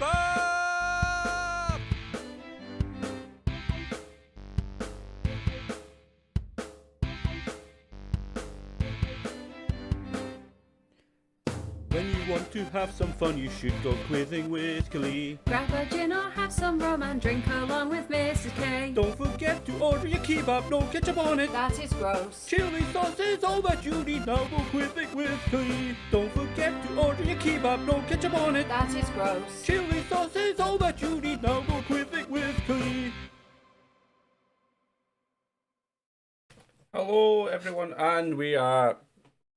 up! When you want to have some fun, you should go quizzing with Killie. Grab a gin or have some rum and drink along with Mrs. K. Don't forget to order your kebab, no ketchup on it. That is gross. Chili sauce is all that you need, now go quizzing with Killie. Don't forget to order your kebab, no ketchup on it. That is gross. Chili sauce is all that you need, now go quizzing with Killie. Hello everyone, and we're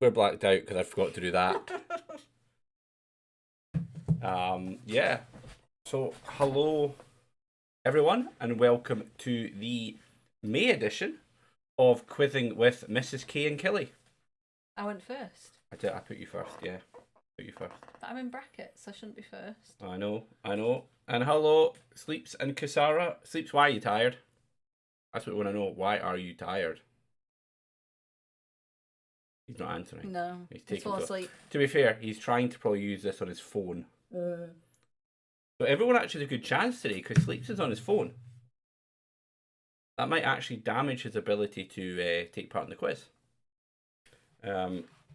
blacked out because I forgot to do that. Yeah. So hello everyone, and welcome to the May edition of Quizzing with Mrs. K and Killie. I went first. I did. I put you first. Yeah, put you first. But I'm in brackets. I shouldn't be first. I know. And hello, Sleeps and Kasara. Sleeps, why are you tired? That's what we want to know. Why are you tired? He's not answering. No, he's falling asleep. To be fair, he's trying to probably use this on his phone. So everyone actually has a good chance today because Sleeps is on his phone. That might actually damage his ability to take part in the quiz.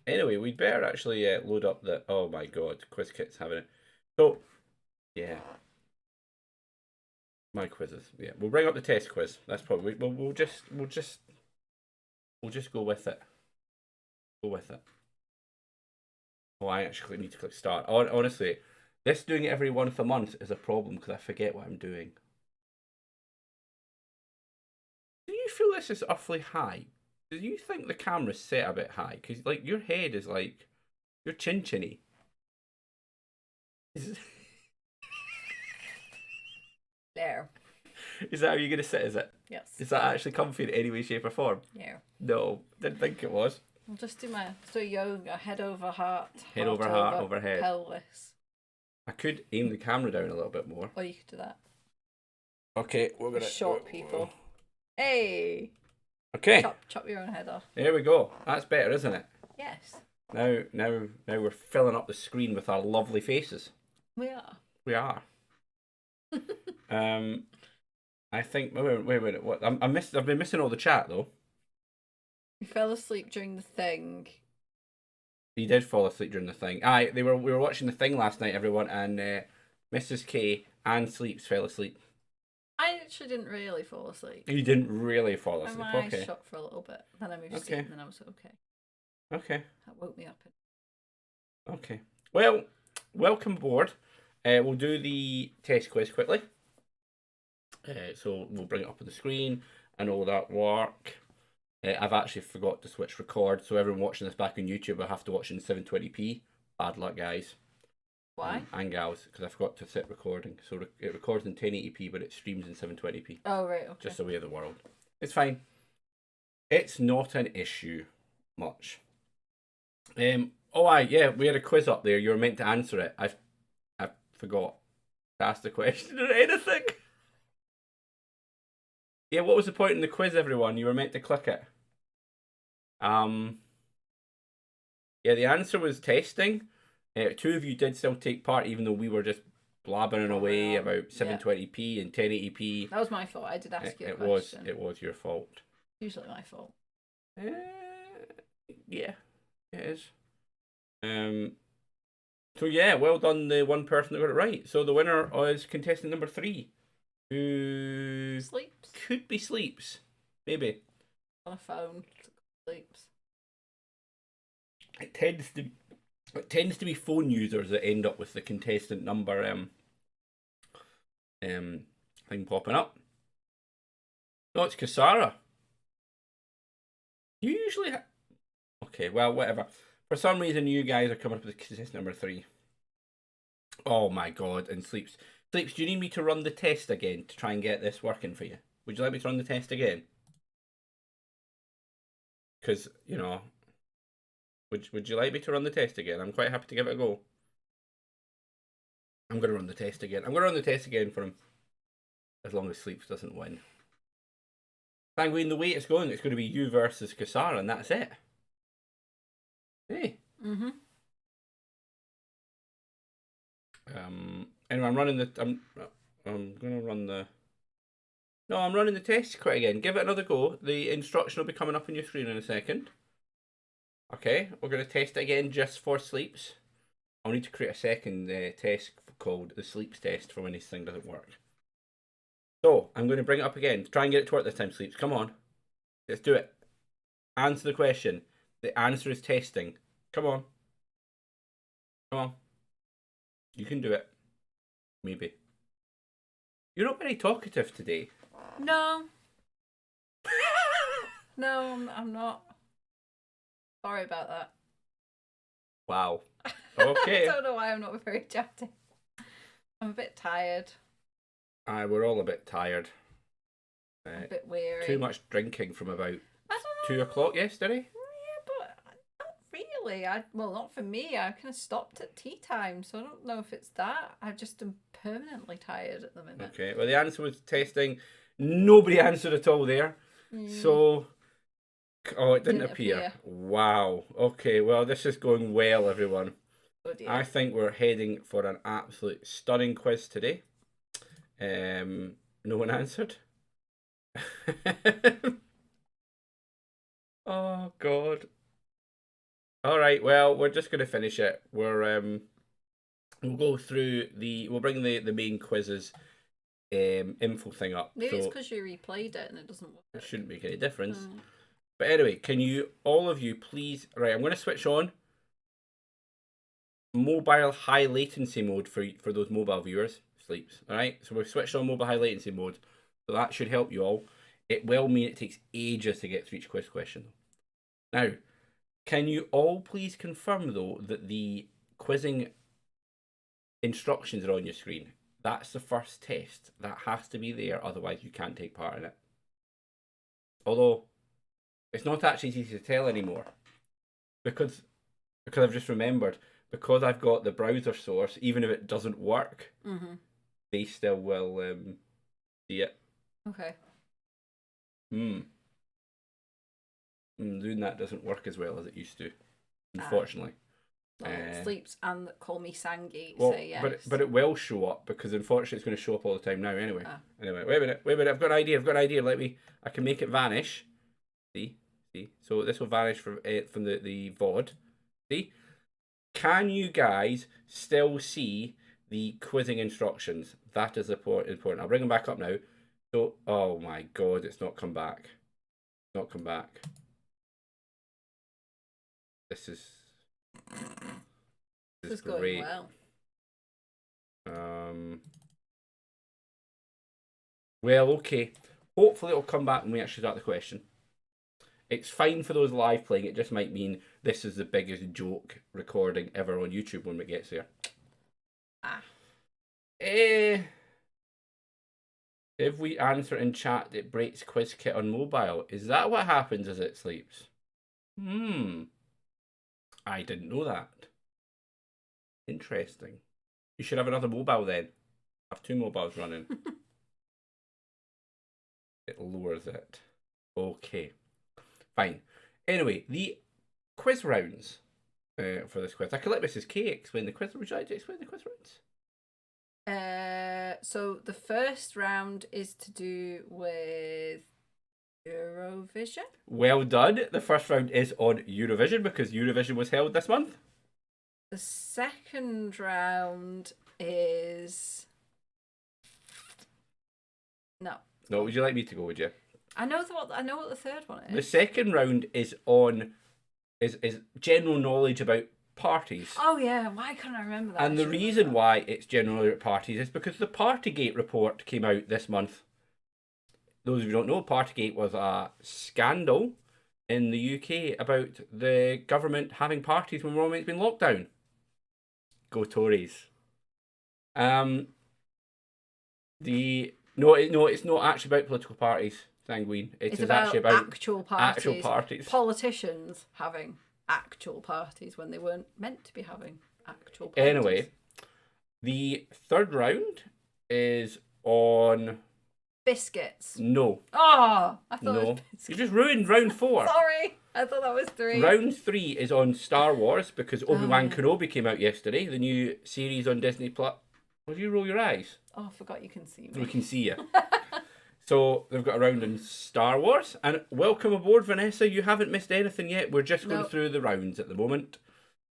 Anyway, we'd better actually load up the... Oh my god, quiz kit's having it. So, yeah. My quizzes. Yeah, we'll bring up the test quiz. That's probably... We'll just go with it. Go with it. Oh, I actually need to click start. Honestly, this doing it every once a month is a problem because I forget what I'm doing. Do you feel this is awfully high? Do you think the camera's set a bit high? Because like your head is like you're chin-chinny. There. Is that how you're gonna sit? Is it? Yes. Is that actually comfy in any way, shape, or form? Yeah. No, didn't think it was. I'll just do my yoga, head over heart. Head over heart, overhead. Pelvis. I could aim the camera down a little bit more. Or you could do that. Okay, we're gonna Short people. Hey. Okay. Chop your own head off. There we go. That's better, isn't it? Yes. Now we're filling up the screen with our lovely faces. We are. We are. I think. Wait. What? I've been missing all the chat though. You fell asleep during the thing. He did fall asleep during the thing. We were watching the thing last night, everyone, and Mrs. K and Sleeps fell asleep. I actually didn't really fall asleep. You didn't really fall asleep. My eyes Okay. shut for a little bit. Then I moved to sleep and then I was okay. Okay. That woke me up. Okay. Well, welcome aboard. We'll do the test quiz quickly. So we'll bring it up on the screen and all that work. I've actually forgot to switch record, so everyone watching this back on YouTube will have to watch in 720p. Bad luck, guys. Why? And gals, because I forgot to set recording. So it records in 1080p, but it streams in 720p. Oh, right, okay. Just the way of the world. It's fine. It's not an issue much. Yeah, we had a quiz up there. You were meant to answer it. I forgot to ask the question or anything. Yeah, what was the point in the quiz, everyone? You were meant to click it. Yeah, the answer was testing. Two of you did still take part, even though we were just blabbering away about 720p and 1080p. That was my fault. I did ask you a question. It was your fault. Usually my fault. Yeah, it is. So yeah, well done, the one person that got it right. So the winner is contestant number 3, who Sleeps. Could be Sleeps, maybe On a phone. Sleeps. It tends to be phone users that end up with the contestant number thing popping up. No, it's Kasara. You usually okay, well, whatever. For some reason, you guys are coming up with contestant number 3. Oh my god, and Sleeps. Sleeps, do you need me to run the test again to try and get this working for you? Would you like me to run the test again? Because, you know, would you like me to run the test again? I'm quite happy to give it a go. I'm going to run the test again. I'm going to run the test again for him. As long as Sleeps doesn't win. Penguin, the way it's going to be you versus Kasara, and that's it. Hey. Mm-hmm. Anyway, I'm running the. I'm gonna run the. No, I'm running the test quiz again. Give it another go. The instruction will be coming up on your screen in a second. Okay, we're gonna test it again just for sleeps. I'll need to create a second test called the sleeps test for when this thing doesn't work. So I'm going to bring it up again. Try and get it to work this time, sleeps. Come on, let's do it. Answer the question. The answer is testing. Come on. Come on. You can do it. Maybe. You're not very talkative today. No. No, I'm not. Sorry about that. Wow. Okay. I don't know why I'm not very chatty. I'm a bit tired. We're all a bit tired. A bit weary. Too much drinking from about I don't know. 2 o'clock yesterday. Yeah, but not really. Well, not for me. I kind of stopped at tea time, so I don't know if it's that. I just am permanently tired at the minute. Okay. Well, the answer was testing. Nobody answered at all there. So, it didn't appear. Wow. Okay. Well, this is going well, everyone. Oh dear. I think we're heading for an absolute stunning quiz today. No one answered. Oh God. All right. Well, we're just going to finish it. We'll go through we'll bring the main quizzes info thing up. Maybe it's because you replayed it and it doesn't work. It shouldn't make any difference. But anyway, can you all of you please? Right, I'm going to switch on mobile high latency mode for those mobile viewers. Sleeps. All right, so we've switched on mobile high latency mode, so that should help you all. It will mean it takes ages to get through each quiz question. Now, can you all please confirm though that the quizzing instructions are on your screen? That's the first test. That has to be there, otherwise you can't take part in it. Although it's not actually easy to tell anymore, because I've just remembered, because I've got the browser source, even if it doesn't work, they still will see it. Okay. Doing that doesn't work as well as it used to, unfortunately. Sleeps and Call Me Sangi say yes. But it will show up, because unfortunately it's going to show up all the time now anyway. Anyway, wait a minute. I've got an idea. I can make it vanish. See. So this will vanish from the VOD. See. Can you guys still see the quizzing instructions? That is important. I'll bring them back up now. So, oh my God, it's not come back. This is great. Going well. Well, okay. Hopefully it'll come back when we actually start the question. It's fine for those live playing. It just might mean this is the biggest joke recording ever on YouTube when it gets there. If we answer in chat, it breaks quiz kit on mobile. Is that what happens as it sleeps? I didn't know that. Interesting. You should have another mobile then. Have 2 mobiles running. It lowers it. Okay. Fine. Anyway, the quiz rounds for this quiz. I can let Mrs. K explain the quiz. Would you like to explain the quiz rounds? So the first round is to do with Eurovision. Well done. The first round is on Eurovision, because Eurovision was held this month. The second round is... No, would you like me to go, would you? I know what the third one is. The second round is on is general knowledge about parties. Oh yeah, why can't I remember that? And the reason why it's general knowledge about parties is because the Partygate report came out this month. Those of you who don't know, Partygate was a scandal in the UK about the government having parties when we're all meant to be in lockdown. Go Tories. No, it's not actually about political parties, Sanguine. It's actually about actual parties. Actual parties. Politicians having actual parties when they weren't meant to be having actual parties. Anyway, the third round is on... Biscuits. No. Oh, I thought it was Biscuits. You just ruined round 4. Sorry, I thought that was 3. Round 3 is on Star Wars, because Obi-Wan Kenobi came out yesterday, the new series on Disney Plus. Will you roll your eyes? Oh, I forgot you can see me. We can see you. So they've got a round in Star Wars. And welcome aboard, Vanessa. You haven't missed anything yet. We're just going through the rounds at the moment.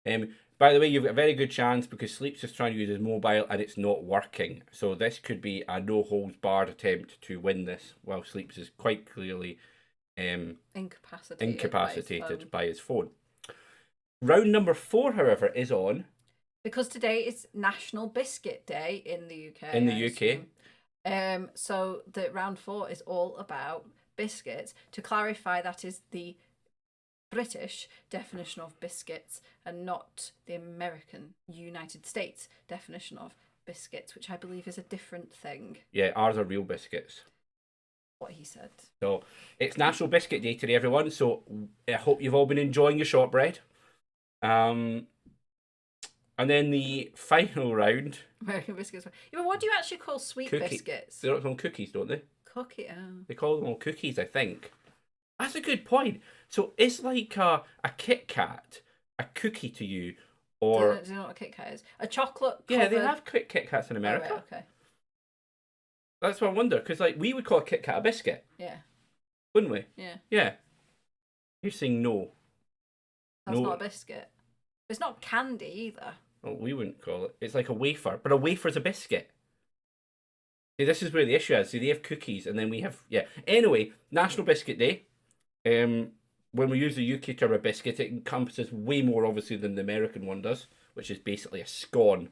By the way, you've got a very good chance because Sleep's just trying to use his mobile and it's not working. So this could be a no-holds-barred attempt to win this, while Sleep's is quite clearly incapacitated by his phone. Round number 4, however, is on. Because today is National Biscuit Day in the UK. In the UK. So the round 4 is all about biscuits. To clarify, that is the British definition of biscuits and not the American United States definition of biscuits, which I believe is a different thing. Yeah, ours are real biscuits. What he said. So it's National Biscuit Day today, everyone. So I hope you've all been enjoying your shortbread. And then the final round. American biscuits. Yeah, but what do you actually call sweet biscuits? They don't call them cookies, don't they? Cookie. Oh. They call them all cookies, I think. That's a good point. So it's like a Kit Kat, a cookie to you, or Do you know what a Kit Kat is? A chocolate. Yeah, they have Kit Kats in America. Oh, right, okay. That's what I wonder, because like we would call a Kit Kat a biscuit. Yeah. Wouldn't we? Yeah. Yeah. You're saying no. That's not a biscuit. It's not candy either. Oh, we wouldn't call it. It's like a wafer, but a wafer's a biscuit. See, this is where the issue is. See, they have cookies, and then we have Anyway, National Biscuit Day. When we use the UK term of biscuit, it encompasses way more obviously than the American one does, which is basically a scone.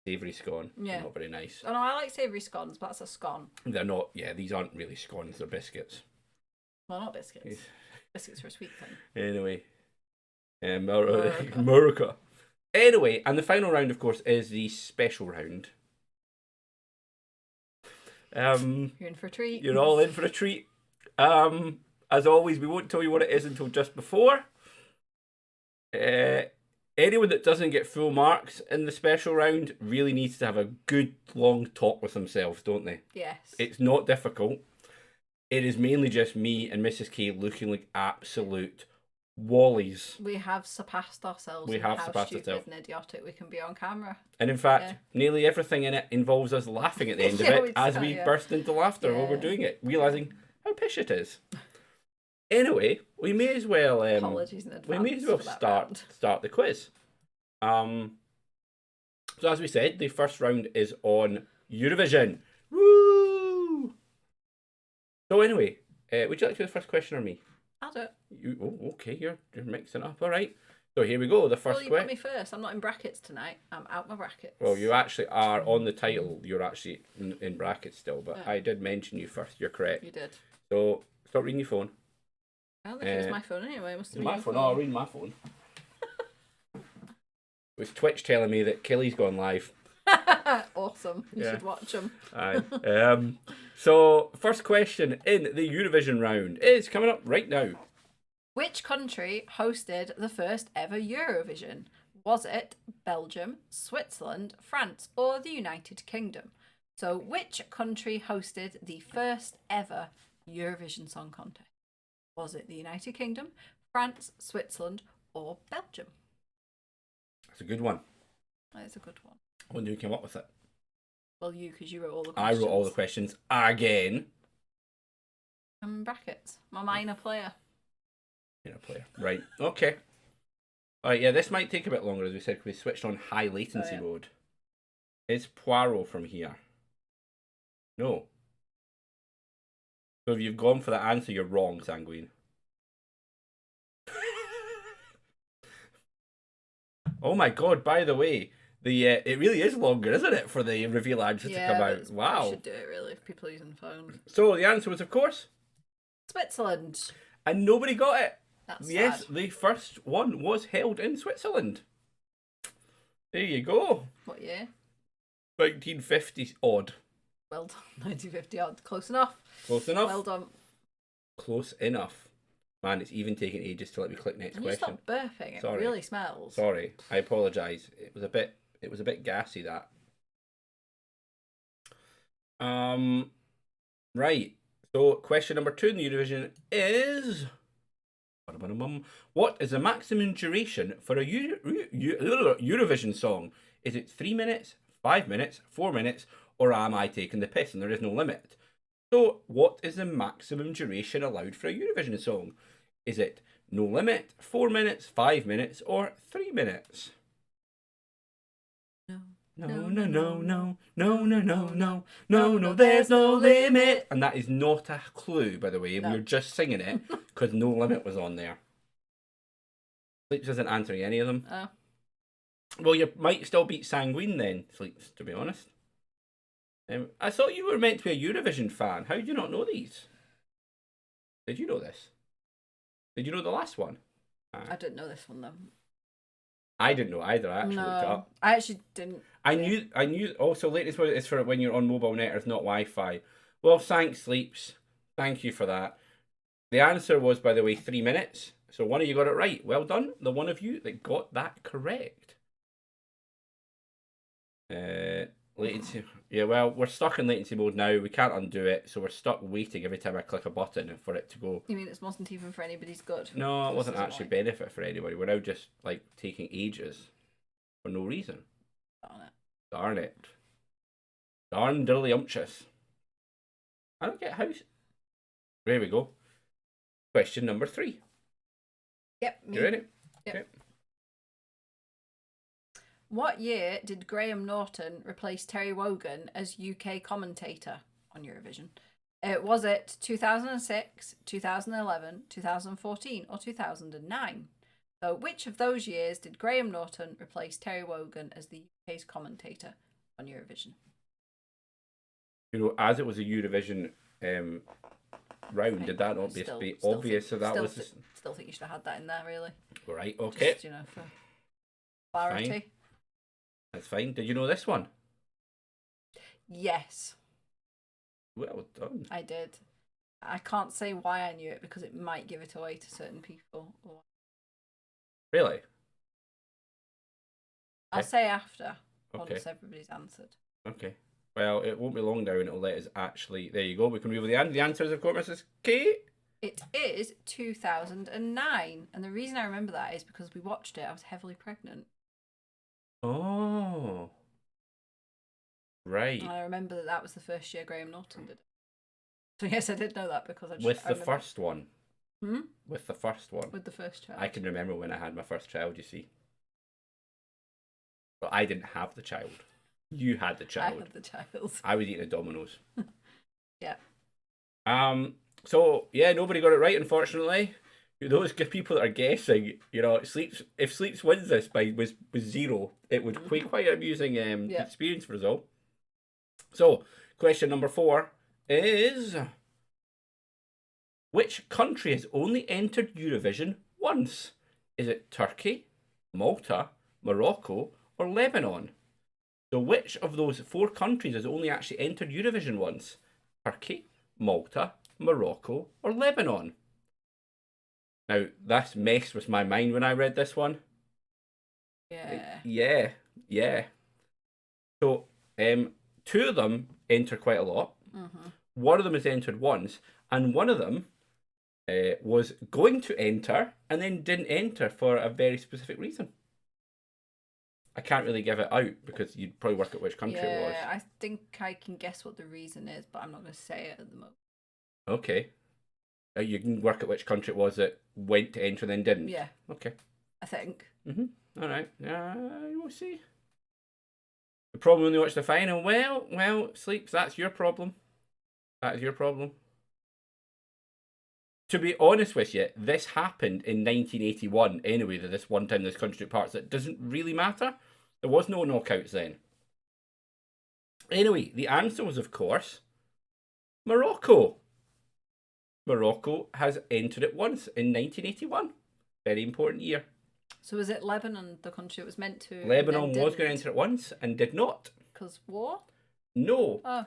Savoury scone. Yeah. Not very nice. Oh no, I like savoury scones, but that's a scone. They're not. Yeah, these aren't really scones. They're biscuits. Well, not biscuits. Biscuits are a sweet thing. Anyway. America. Anyway, and the final round, of course, is the special round. You're in for a treat. You're all in for a treat. As always, we won't tell you what it is until just before. Anyone that doesn't get full marks in the special round really needs to have a good long talk with themselves, don't they? Yes. It's not difficult. It is mainly just me and Mrs. K looking like absolute wallies. We have surpassed ourselves. We have how surpassed stupid ourselves. and idiotic we can be on camera. And in fact, nearly everything in it involves us laughing at the end of it as we burst into laughter while we're doing it, realising how pish it is. Anyway, we may as well apologies in advance. We may as well start the quiz. So as we said, the first round is on Eurovision. Woo! So anyway, would you like to do the first question or me? I'll do it. Okay, you're mixing up. All right. So here we go. The first question. Well, you put me first. I'm not in brackets tonight. I'm out my brackets. Well, you actually are on the title. You're actually in brackets still, but I did mention you first. You're correct. You did. So stop reading your phone. I don't think it was my phone anyway. It must have been my phone. Oh, I'll read my phone. It was Twitch telling me that Killie's gone live. Awesome. You should watch them. Aye. So, first question in the Eurovision round is coming up right now. Which country hosted the first ever Eurovision? Was it Belgium, Switzerland, France, or the United Kingdom? So, which country hosted the first ever Eurovision Song Contest? Was it the United Kingdom, France, Switzerland, or Belgium? That's a good one. That is a good one. When did you come up with it? Well, you, because you wrote all the questions. I wrote all the questions again. Brackets. My minor player. Minor player. Right. Okay. All right. Yeah, this might take a bit longer, as we said, because we switched on high latency mode. Is Poirot from here? No. So if you've gone for the answer, you're wrong, Sanguine. Oh my god, by the way, it really is longer, isn't it, for the reveal answer to come out? Wow. You should do it, really, if people are using phones. So the answer was, of course, Switzerland. And nobody got it. That's yes, sad. the first one was held in Switzerland. There you go. What year? 1950s odd. Well done. 1950 odd. Close enough. Close enough. Well done. Close enough. Man, it's even taking ages to let me click next Can question. You stop burping. It Sorry. really smells. Sorry. I apologise. It was a bit gassy, that. Right. So question number 2 in the Eurovision is, What is the maximum duration for a Eurovision song? Is it 3 minutes, 5 minutes, 4 minutes, or am I taking the piss and there is no limit? So, what is the maximum duration allowed for a Eurovision song? Is it no limit, 4 minutes, 5 minutes, or 3 minutes? No, there's no limit. And that is not a clue, by the way. No. We're just singing it because no limit was on there. Sleeps isn't answering any of them. Oh. Well, you might still beat Sanguine then, Sleeps, to be honest. I thought you were meant to be a Eurovision fan. How did you not know these? Did you know this? Did you know the last one? I didn't know this one though. I didn't know either. I actually looked it up. I actually didn't. I knew. Also, latest one is for when you're on mobile net, it's not Wi-Fi. Well, thanks, Sleeps. Thank you for that. The answer was, by the way, 3 minutes. So one of you got it right. Well done. The one of you that got that correct. Latency. Yeah, well, we're stuck in latency mode now. We can't undo it, so we're stuck waiting every time I click a button for it to go. You mean it wasn't even for anybody's good? No, it wasn't actually benefit for anybody. We're now just like taking ages for no reason. Darn it. Darn it. Darn diddly umptious. I don't get how. There we go. Question number 3. Yep. Me. You ready? Yep. Okay. What year did Graham Norton replace Terry Wogan as UK commentator on Eurovision? Was it 2006, 2011, 2014, or 2009? So, which of those years did Graham Norton replace Terry Wogan as the UK's commentator on Eurovision? You know, as it was a Eurovision round, did that not be obvious? So that was still think you should have had that in there, really. Right. Okay. Just, for clarity. Fine. That's fine. Did you know this one? Yes. Well done. I did. I can't say why I knew it because it might give it away to certain people. Really? I'll say after. Okay. Once everybody's answered. Okay. Well, it won't be long now and it'll let us actually... There you go. We can reveal the end. The answer is, of course, Mrs. Kate. It is 2009. And the reason I remember that is because we watched it. I was heavily pregnant. Oh. Right. And I remember that was the first year Graham Norton did it. So yes, I did know that because With the first one. Hmm? With the first one. With the first child. I can remember when I had my first child, you see. But I didn't have the child. You had the child. I had the child. I was eating a Domino's. Yeah. So yeah, nobody got it right, unfortunately. Those people that are guessing, you know, if Sleeps wins this by was 0, it would be quite an amusing experience for us all. So, question number 4 is: which country has only entered Eurovision once? Is it Turkey, Malta, Morocco, or Lebanon? So, which of those 4 countries has only actually entered Eurovision once? Turkey, Malta, Morocco, or Lebanon? Now, that's messed with my mind when I read this one. Yeah. Yeah. So, 2 of them enter quite a lot. Mm-hmm. One of them has entered once, and one of them was going to enter and then didn't enter for a very specific reason. I can't really give it out because you'd probably work out which country it was. Yeah, I think I can guess what the reason is, but I'm not going to say it at the moment. Okay. You can work out which country it was that went to enter and then didn't? Yeah. Okay. I think. All right. We'll see. The problem when you watch the final, well, Sleeps, that's your problem. That is your problem. To be honest with you, this happened in 1981 anyway, that this one time this country took part, so it doesn't really matter. There was no knockouts then. Anyway, the answer was, of course, Morocco. Morocco has entered it once in 1981. Very important year. So was it Lebanon, the country it was meant to? Lebanon was going to enter it once and did not. Because war? No. Oh.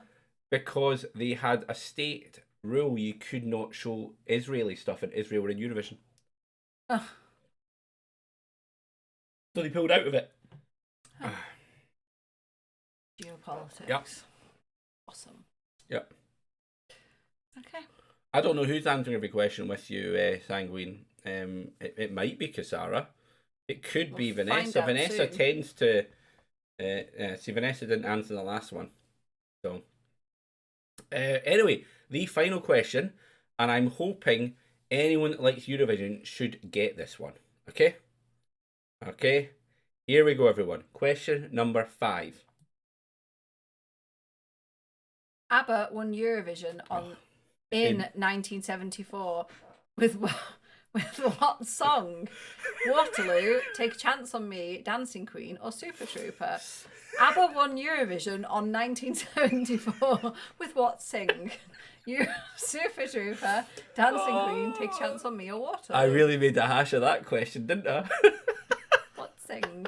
Because they had a state rule you could not show Israeli stuff in Israel or in Eurovision. Oh. So they pulled out of it. Huh. Geopolitics. Yep. Awesome. Yep. Okay. I don't know who's answering every question with you, Sanguine. It might be Casara. It could be We'll Vanessa. find out Vanessa soon. tends to. See, Vanessa didn't answer the last one. So, anyway, the final question, and I'm hoping anyone that likes Eurovision should get this one. Okay? Okay? Here we go, everyone. Question number 5. ABBA won Eurovision in 1974 with what song? Waterloo, Take a Chance on Me, Dancing Queen, or Super Trooper? ABBA won Eurovision on 1974 with what sing? Super Trooper, Dancing Queen, Take a Chance on Me, or Waterloo? I really made a hash of that question, didn't I? What sing?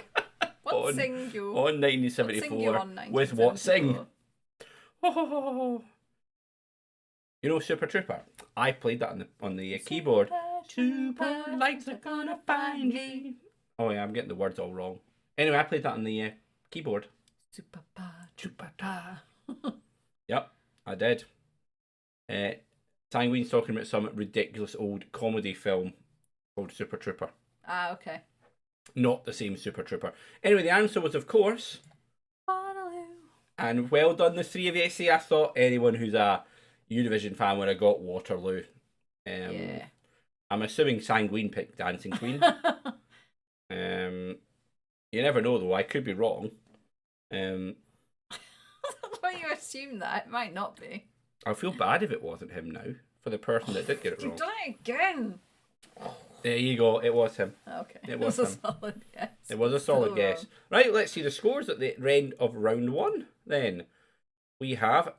What sing you? On 1974. With what sing? Oh. You know Super Trooper? I played that on the keyboard. Super lights are gonna find me. Oh yeah, I'm getting the words all wrong. Anyway, I played that on the keyboard. Super pa, super pa. Yep, I did. Sanguine's talking about some ridiculous old comedy film called Super Trooper. Ah, okay. Not the same Super Trooper. Anyway, the answer was, of course, Waterloo. And well done, the three of you. See, I thought anyone who's a Eurovision fan would have got Waterloo. Yeah. I'm assuming Sanguine picked Dancing Queen. You never know, though. I could be wrong. Why you assume that? It might not be. I feel bad if it wasn't him now, for the person that did get it wrong. You've done it again. There you go. It was him. Okay. It was a him. solid guess. It was a solid Still guess. wrong. Right, let's see the scores at the end of round 1. Then we have...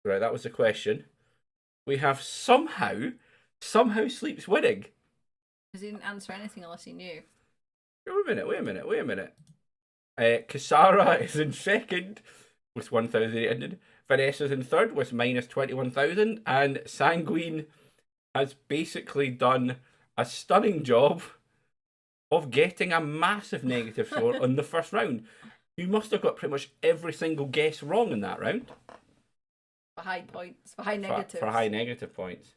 Right, that was the question. We have somehow Sleep's winning. Because he didn't answer anything unless he knew. Wait a minute. Casara is in second with 1,800. Vanessa's in third with minus 21,000. And Sanguine has basically done a stunning job of getting a massive negative score on the first round. You must have got pretty much every single guess wrong in that round. For high points. For high negatives. For high negative points.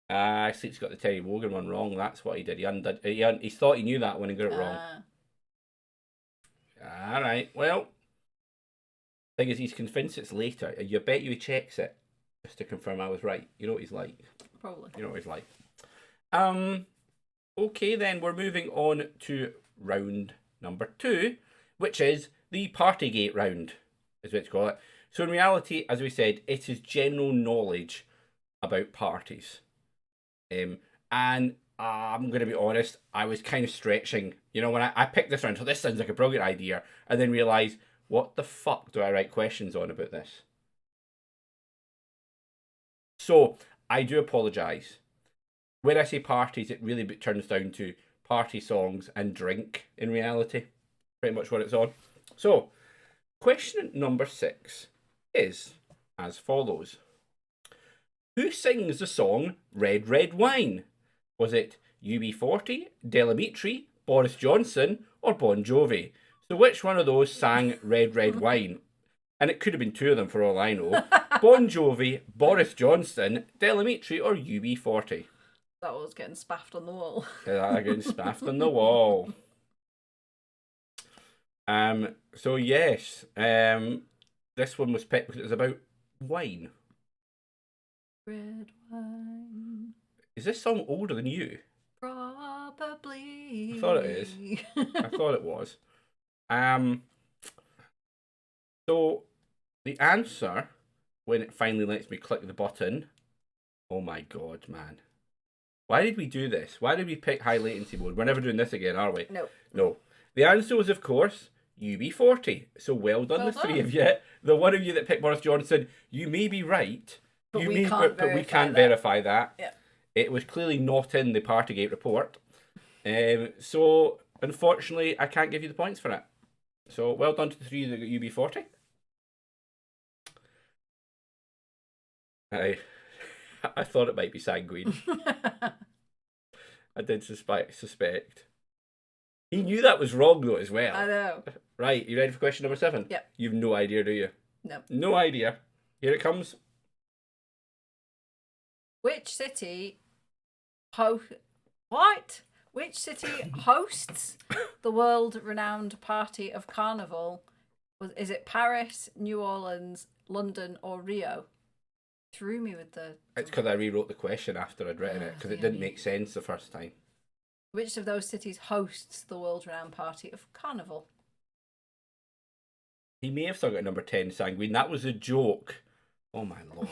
Sleep's got the Terry Wogan one wrong. That's what he did. He thought he knew that when he got it wrong. Alright, well. Thing is, he's convinced it's later. You bet you he checks it just to confirm I was right. You know what he's like. Probably. You know what he's like. Okay, then we're moving on to round number 2, which is the Partygate round, is what to call it. So in reality, as we said, it is general knowledge about parties. And I'm going to be honest, I was kind of stretching. You know, when I picked this round, so this sounds like a brilliant idea, and then realised, what the fuck do I write questions on about this? So, I do apologise. When I say parties, it really turns down to party songs and drink, in reality. Pretty much what it's on. So, question number 6 is as follows. Who sings the song Red Red Wine? Was it UB40, Delamitri, Boris Johnson, or Bon Jovi? So which one of those sang Red Red Wine? And it could have been 2 of them for all I know. Bon Jovi, Boris Johnson, Delamitri, or UB40? That was getting spaffed on the wall. Getting spaffed on the wall. So yes, this one was picked because it was about wine. Red wine. Is this song older than you? Probably. I thought it is. I thought it was. So the answer, when it finally lets me click the button, oh my god, man. Why did we do this? Why did we pick high latency mode? We're never doing this again, are we? No. No. The answer was, of course, UB40. So well done, the 3 of you. The one of you that picked Boris Johnson, you may be right. But we can't verify that. Yeah. It was clearly not in the Partygate report. So, unfortunately, I can't give you the points for it. So, well done to the 3 that got UB40. I thought it might be Sanguine. I did suspect. He knew that was wrong, though, as well. I know. Right, you ready for question number 7? Yep. You've no idea, do you? No. No idea. Here it comes. Which city What? Which city hosts the world-renowned party of Carnival? Is it Paris, New Orleans, London, or Rio? Threw me with the... It's because I rewrote the question after I'd written it, because it didn't make sense the first time. Which of those cities hosts the world-renowned party of Carnival? He may have still got number 10, Sanguine. That was a joke. Oh my lord.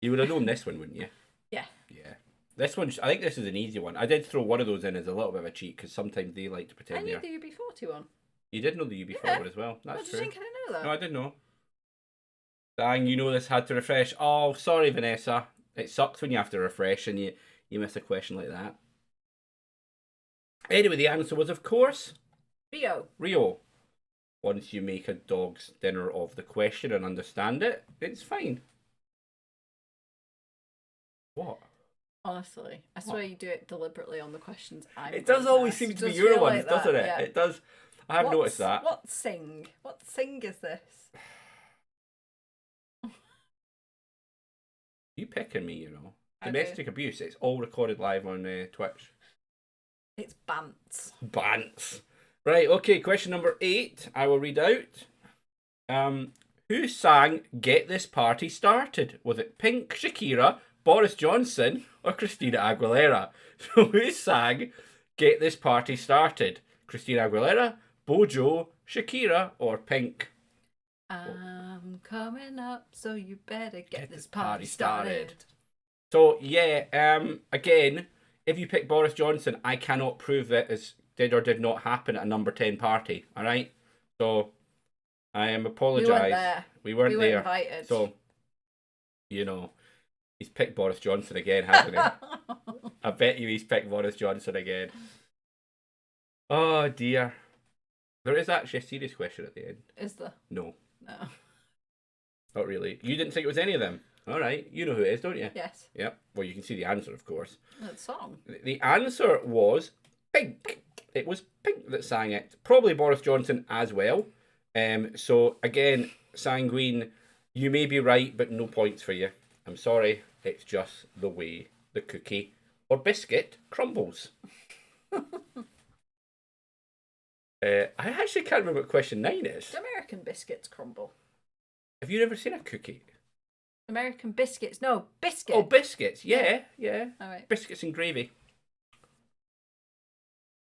You would have known this one, wouldn't you? Yeah. Yeah. This one, I think this is an easy one. I did throw one of those in as a little bit of a cheat, because sometimes they like to pretend I they're... knew the UB40 one. You did know the UB4 one as well. That's What did true. you think I didn't know that? No, I did know. Dang, you know this had to refresh. Oh, sorry, Vanessa. It sucks when you have to refresh and you miss a question like that. Anyway, the answer was, of course, Rio. Rio. Once you make a dog's dinner of the question and understand it, it's fine. What? Honestly, I swear you do it deliberately on the questions I'm It does always seem to be your ones, doesn't it? Yeah. It does. I have noticed that. What sing? What sing is this? You picking me, you know. I do. Domestic abuse, it's all recorded live on Twitch. It's Bants. Bants. Right, okay, question number 8. I will read out. Who sang Get This Party Started? Was it Pink, Shakira, Boris Johnson, or Christina Aguilera? So who sang Get This Party Started? Christina Aguilera, Bojo, Shakira, or Pink? I'm coming up, so you better get this party started. So yeah, again, if you pick Boris Johnson, I cannot prove that it did or did not happen at a number 10 party. All right, so I am apologise. We weren't there. We weren't We there. invited. So you know, he's picked Boris Johnson again, hasn't he? I bet you he's picked Boris Johnson again. Oh dear. There is actually a serious question at the end. Is there? No. No. Not really. You didn't think it was any of them? All right. You know who it is, don't you? Yes. Yep. Well, you can see the answer, of course. That song. The answer was Pink. It was Pink that sang it. Probably Boris Johnson as well. So, again, Sanguine, you may be right, but no points for you. I'm sorry. It's just the way the cookie or biscuit crumbles. I actually can't remember what question 9 is. Do American biscuits crumble? Have you never seen a cookie? American biscuits? No, biscuits. Oh, biscuits. Yeah. All right. Biscuits and gravy.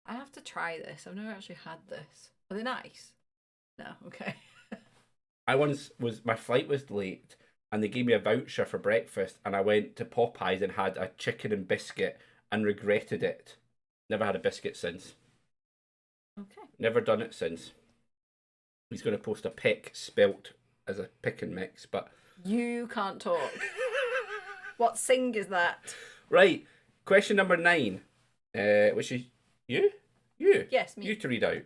I have to try this. I've never actually had this. Are they nice? No. Okay. My flight was late and they gave me a voucher for breakfast and I went to Popeyes and had a chicken and biscuit and regretted it. Never had a biscuit since. Okay. Never done it since. He's going to post a pic spelt as a pick and mix, but... You can't talk. What sing is that? Right. Question number 9. Which is you? You? Yes, me. You to read out.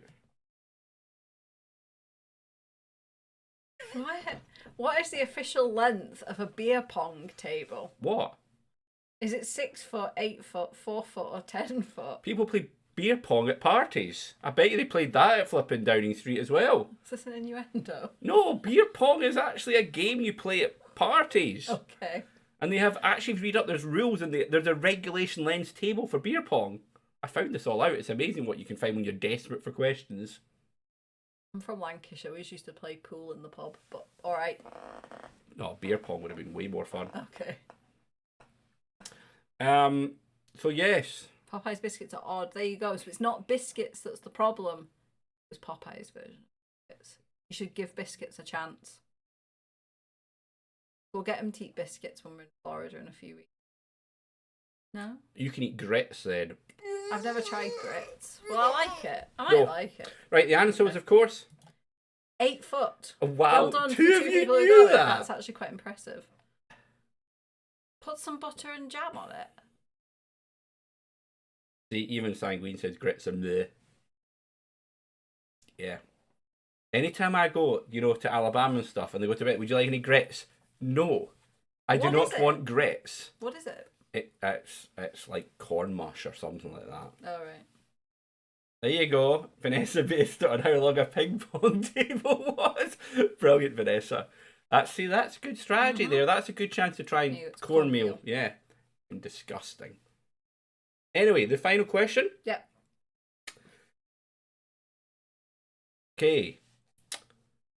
What is the official length of a beer pong table? What? Is it 6 foot, 8 foot, 4 foot, or 10 foot? People play beer pong at parties. I bet you they played that at flipping Downing Street as well. Is this an innuendo? No, beer pong is actually a game you play at parties. Okay. And they have actually read up, there's rules and there's a regulation length table for beer pong. I found this all out. It's amazing what you can find when you're desperate for questions. I'm from Lancashire. We used to play pool in the pub, but alright. No, beer pong would have been way more fun. Okay. So yes. Popeye's biscuits are odd. There you go. So it's not biscuits that's the problem. It's Popeye's version. You should give biscuits a chance. We'll get them to eat biscuits when we're in Florida in a few weeks. No? You can eat grits then. I've never tried grits. Well, I like it. I might like it. Right, the answer was, of course... 8 foot. Oh, wow, Well done to two the of two you people who knew got it. that. That's actually quite impressive. Put some butter and jam on it. See, even Sanguine says grits are meh. Yeah. Anytime I go, to Alabama and stuff, and they go to bed, would you like any grits? No. I do not want grits. What is it? It's like corn mush or something like that. Oh, right. There you go. Vanessa based it on how long a ping pong table was. Brilliant, Vanessa. That's good strategy there. That's a good chance to try and It's cornmeal. cornmeal. Yeah. And disgusting. Anyway, the final question. Yep. Okay.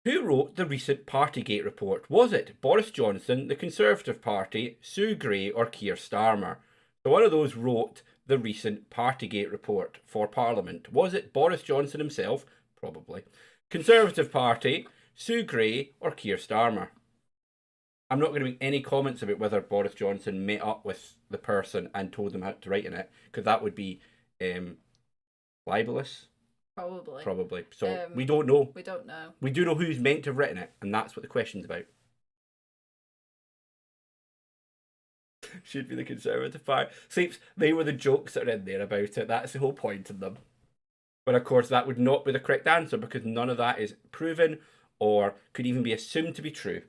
Who wrote the recent Partygate report? Was it Boris Johnson, the Conservative Party, Sue Gray, or Keir Starmer? So one of those wrote the recent Partygate report for Parliament. Was it Boris Johnson himself? Probably. Conservative Party, Sue Gray, or Keir Starmer? I'm not going to make any comments about whether Boris Johnson met up with the person and told them how to write in it, because that would be libelous. Probably. So we don't know. We don't know. We do know who's meant to have written it, and that's what the question's about. Should be the Conservative Party. Sleeps, they were the jokes that are in there about it. That's the whole point of them. But of course, that would not be the correct answer because none of that is proven or could even be assumed to be true.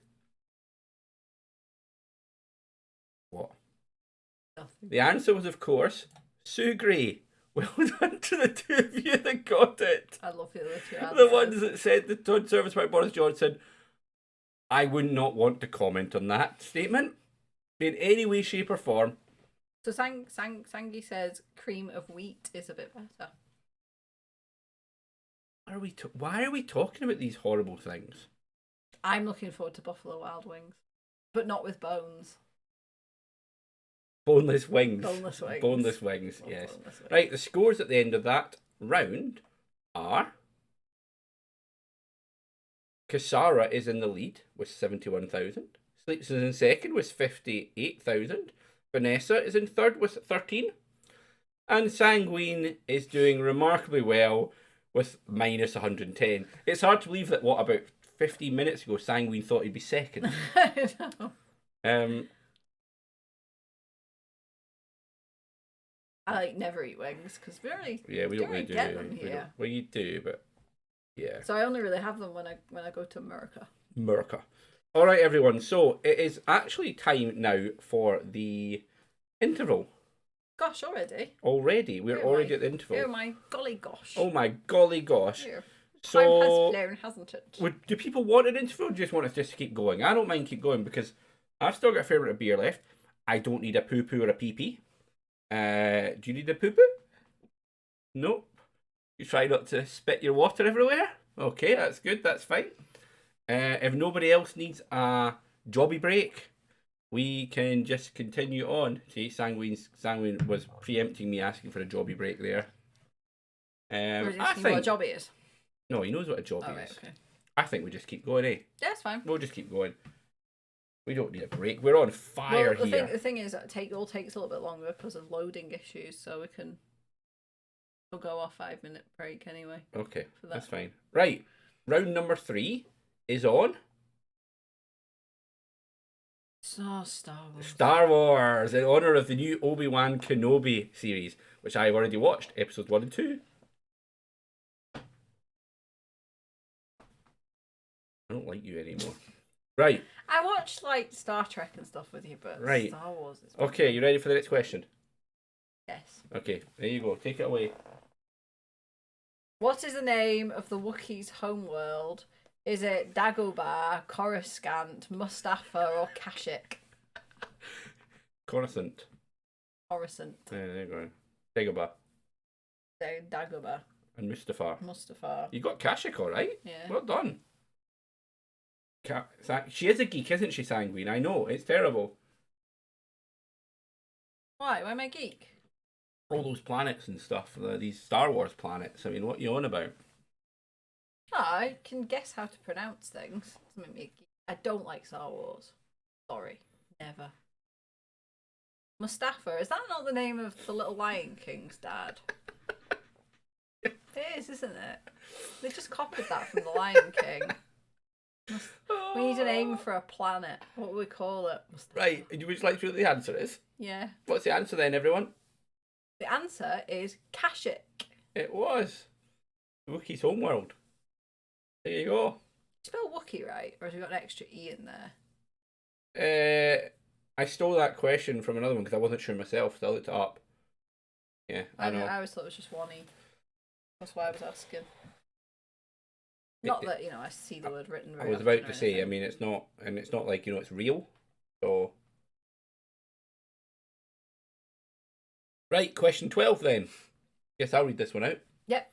What? Nothing. The answer was, of course, Sue Gray. Well done to the two of you that got it. I love the other two answers. The ones that said the Conservative Party Boris Johnson. I would not want to comment on that statement in any way, shape, or form. So Sangi says cream of wheat is a bit better. Why are we talking about these horrible things? I'm looking forward to Buffalo Wild Wings, but not with bones. Boneless wings. Boneless wings. Boneless wings, yes. Boneless wings. Right, the scores at the end of that round are... Kasara is in the lead with 71,000. Sleeps is in second with 58,000. Vanessa is in third with 13. And Sanguine is doing remarkably well with minus 110. It's hard to believe that, about 15 minutes ago, Sanguine thought he'd be second. I know. I never eat wings because we don't really get them here. Well, you do, but yeah. So I only really have them when I go to America. All right, everyone. So it is actually time now for the interval. Gosh, already? We're already at the interval. Oh my golly gosh. Oh my golly gosh. Here. So time has flown, hasn't it? Do people want an interval or do you just want us just to keep going? I don't mind keep going because I've still got a fair bit of beer left. I don't need a poo-poo or a pee-pee. Do you need a poo-poo? Nope. You try not to spit your water everywhere? Okay, that's good, that's fine. If nobody else needs a jobby break, we can just continue on. See, Sanguine was preempting me asking for a jobby break there. Or I think what a jobby is. No, he knows what a jobby is. Right, okay. I think we just keep going, eh? Yeah, it's fine. We'll just keep going. We don't need a break. We're on fire here. The thing is, it all takes a little bit longer because of loading issues, so we'll go off 5-minute break anyway. Okay, that's fine. Right, round number 3 is on. So Star Wars. Star Wars, in honour of the new Obi-Wan Kenobi series, which I've already watched, episodes 1 and 2. I don't like you anymore. Right. I watched like Star Trek and stuff with you, but right. Star Wars is... Okay, you ready for the next question? Yes. Okay, there you go. Take it away. What is the name of the Wookiees' homeworld? Is it Dagobah, Coruscant, Mustafa, or Kashyyyk? Coruscant. Coruscant. Yeah, there you go. Dagobah. Dagobah. And Mustafa. You got Kashyyyk, all right? Yeah. Well done. She is a geek, isn't she, Sanguine? I know, it's terrible. Why? Why am I a geek? All those planets and stuff, these Star Wars planets. I mean, what are you on about? Oh, I can guess how to pronounce things. Doesn't make me a geek. I don't like Star Wars. Sorry. Never. Mustafa, is that not the name of the little Lion King's dad? It is, isn't it? They just copied that from the Lion King. We need a name for a planet. What would we call it? Mustafa. Right, would you like to know what the answer is? Yeah. What's the answer then, everyone? The answer is Kashyyyk. It was. The Wookiees' homeworld. There you go. Spell Wookiee right? Or have you got an extra E in there? I stole that question from another one because I wasn't sure myself, so I looked it up. Yeah, I know. I always thought it was just one E. That's why I was asking. Not that, you know, I see the word written I very was often about or to say, I anything. mean, it's not, and it's not like, you know, it's real. So, right, question 12 then. Guess I'll read this one out. Yep.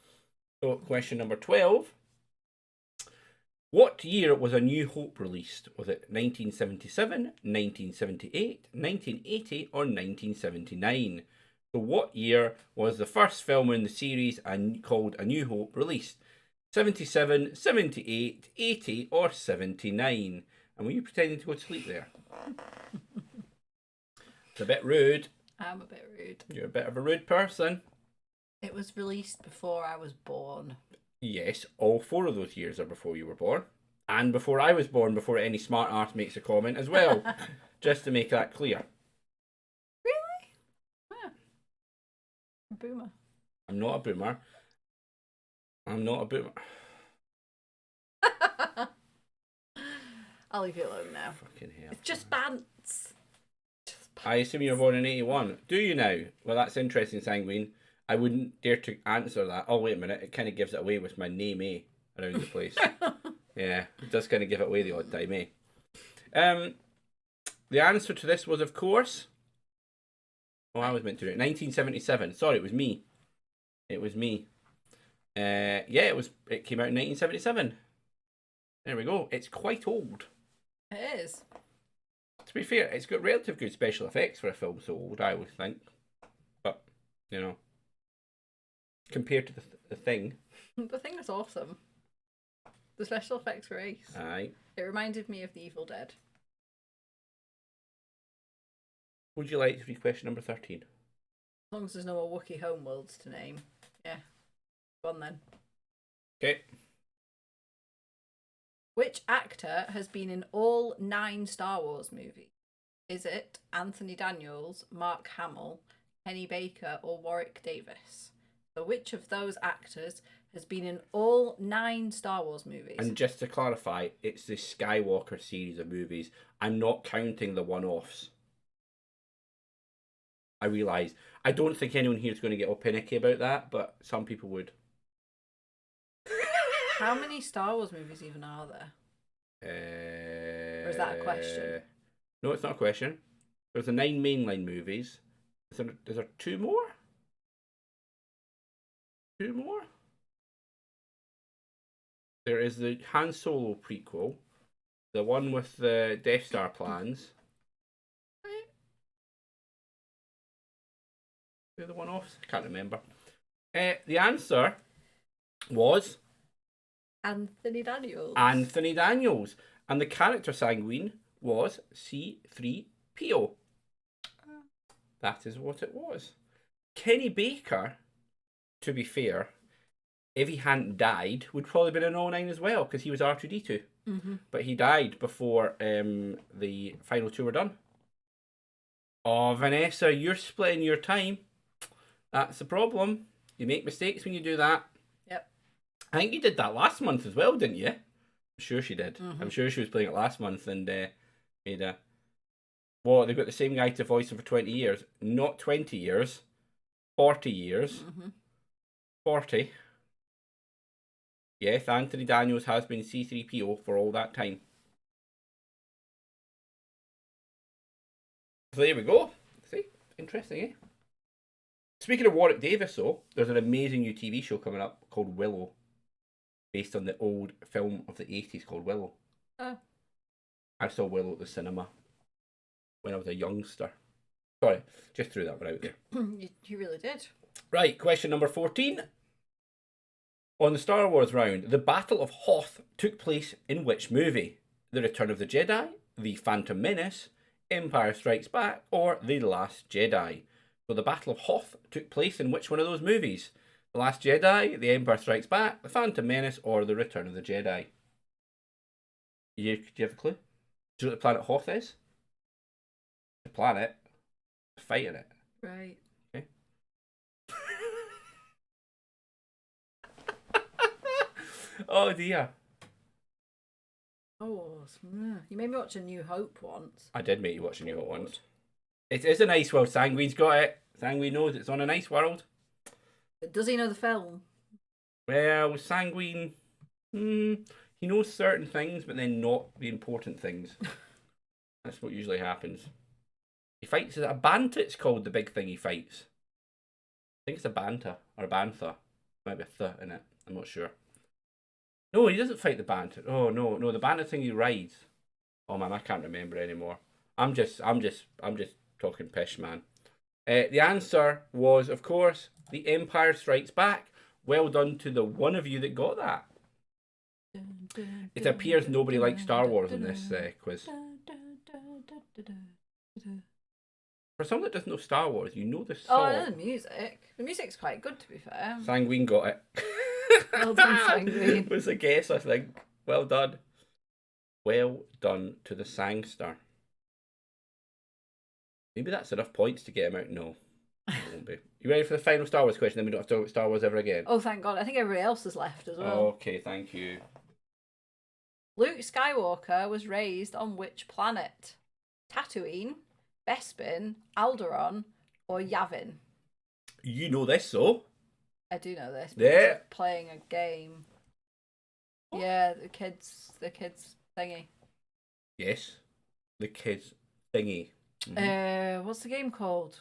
So, question number 12. What year was A New Hope released? Was it 1977, 1978, 1980, or 1979? So, what year was the first film in the series called A New Hope released? 77, 78, 80, or 79? And were you pretending to go to sleep there? It's a bit rude. I'm a bit rude. You're a bit of a rude person. It was released before I was born. Yes, all 4 of those years are before you were born. And before I was born, before any smart arse makes a comment as well. Just to make that clear. Really? Yeah. A boomer. I'm not a boomer. I'm not a boomer. I'll leave you alone now. Fucking hell. It's just bants. I assume you were born in 81. Do you now? Well, that's interesting, Sanguine. I wouldn't dare to answer that. Oh, wait a minute. It kind of gives it away with my name, around the place. Yeah, it does kind of give it away the odd time, The answer to this was, of course... Oh, I was meant to do it. 1977. Sorry, it was me. It was me. Yeah, it came out in 1977. There we go. It's quite old. It is. To be fair, it's got relative good special effects for a film so old, I always think. But, you know, compared to the Thing. The Thing was awesome. The special effects were ace. Aye. It reminded me of The Evil Dead. Would you like to read question number 13? As long as there's no more Wookiee homeworlds to name. Yeah. Go on then. Okay. Which actor has been in all 9 Star Wars movies? Is it Anthony Daniels, Mark Hamill, Kenny Baker, or Warwick Davis? So which of those actors has been in all 9 Star Wars movies? And just to clarify, it's the Skywalker series of movies. I'm not counting the one-offs. I realise. I don't think anyone here is going to get all panicky about that, but some people would. How many Star Wars movies even are there? Or is that a question? No, it's not a question. There's the 9 mainline movies. Is there 2 more? 2 more? There is the Han Solo prequel, the one with the Death Star plans. The one-offs? I can't remember. The answer was Anthony Daniels. Anthony Daniels. And the character Sanguine was C-3PO. That is what it was. Kenny Baker, to be fair, if he hadn't died, would probably been in all 9 as well, because he was R2-D2. Mm-hmm. But he died before the final 2 were done. Oh, Vanessa, you're splitting your time. That's the problem. You make mistakes when you do that. Yep. I think you did that last month as well, didn't you? I'm sure she did. Mm-hmm. I'm sure she was playing it last month and made a... Well, they've got the same guy to voice him for 20 years. Not 20 years. 40 years. Mm-hmm. 40. Yes, Anthony Daniels has been C-3PO for all that time. So there we go. See? Interesting, eh? Speaking of Warwick Davis, though, there's an amazing new TV show coming up called Willow, based on the old film of the 80s called Willow. Oh. I saw Willow at the cinema when I was a youngster. Sorry, just threw that one out there. You really did. Right, question number 14. On the Star Wars round, the Battle of Hoth took place in which movie? The Return of the Jedi, The Phantom Menace, Empire Strikes Back, or The Last Jedi? So the Battle of Hoth took place in which one of those movies? The Last Jedi, The Empire Strikes Back, The Phantom Menace, or The Return of the Jedi? Do you have a clue? Do you know what the planet Hoth is? The planet fighting it. Right. Okay. Oh dear. Oh, you made me watch A New Hope once. I did make you watch A New Hope once. It is a nice world. Sanguine's got it. Sanguine knows it's on a nice world. But does he know the film? Well, Sanguine He knows certain things, but then not the important things. That's what usually happens. He fights. Is it a bantha? It's called the big thing he fights. I think it's a bantha or a bantha. Might be a th in it. I'm not sure. No, he doesn't fight the bantha. Oh no, the bantha thing he rides. Oh man, I can't remember anymore. I'm just talking pish, man. The answer was, of course, The Empire Strikes Back. Well done to the one of you that got that. It appears nobody likes Star Wars in this quiz. For someone that doesn't know Star Wars, you know the song. Oh, I know the music. The music's quite good, to be fair. Sanguine got it. Well done, Sanguine. Was a guess, I think. Well done. Well done to the Sangster. Maybe that's enough points to get him out. No, it won't be. You ready for the final Star Wars question? Then we don't have to talk about Star Wars ever again. Oh, thank God. I think everybody else has left as well. Okay, thank you. Luke Skywalker was raised on which planet? Tatooine, Bespin, Alderaan, or Yavin? You know this, though. I do know this. Yeah. I'm playing a game. What? Yeah, the kids thingy. Yes, the kids thingy. What's the game called?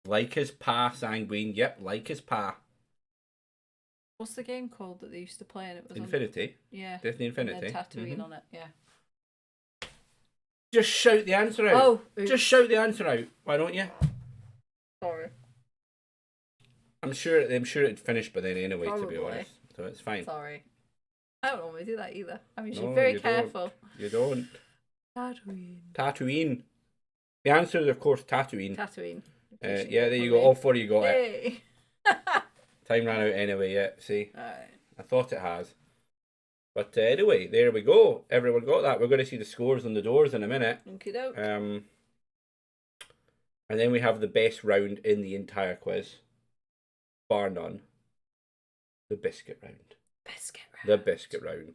Like his pa, Sanguine. Yep, like his pa. What's the game called that they used to play and it was Infinity. Yeah. Disney Infinity. And Tatooine on it, yeah. Just shout the answer out. Oh, oops. Just shout the answer out. Why don't you? Sorry. I'm sure it'd finish by then anyway, Probably. to be honest. So it's fine. Sorry. I don't normally do that either. I'm usually No, very you careful. You don't. Tatooine. Tatooine. The answer is, of course, Tatooine. Tatooine. Yeah, there you go. All four of you got it. Yay. Time ran out anyway, yeah. See? Alright. I thought it has. But anyway, there we go. Everyone got that. We're going to see the scores on the doors in a minute. Okie doke. And then we have the best round in the entire quiz. Bar none. The biscuit round. Biscuit round. The biscuit round.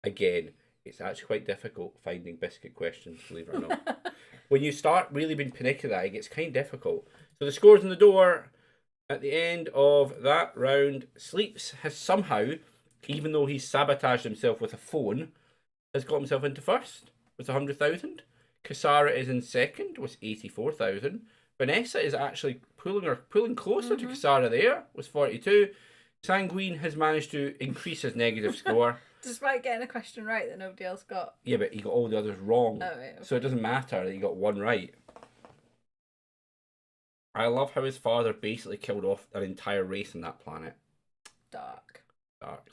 Again, it's actually quite difficult finding biscuit questions, believe it or not. When you start really being particular, it gets kind of difficult. So the scores on the door at the end of that round. Sleeps has somehow, even though he's sabotaged himself with a phone, has got himself into first with 100,000. Kasara is in second with 84,000. Vanessa is actually pulling closer to Kasara there with 42. Sanguine has managed to increase his negative score. Despite getting a question right that nobody else got. Yeah, but he got all the others wrong. Oh, right, okay. So it doesn't matter that he got one right. I love how his father basically killed off an entire race on that planet. Dark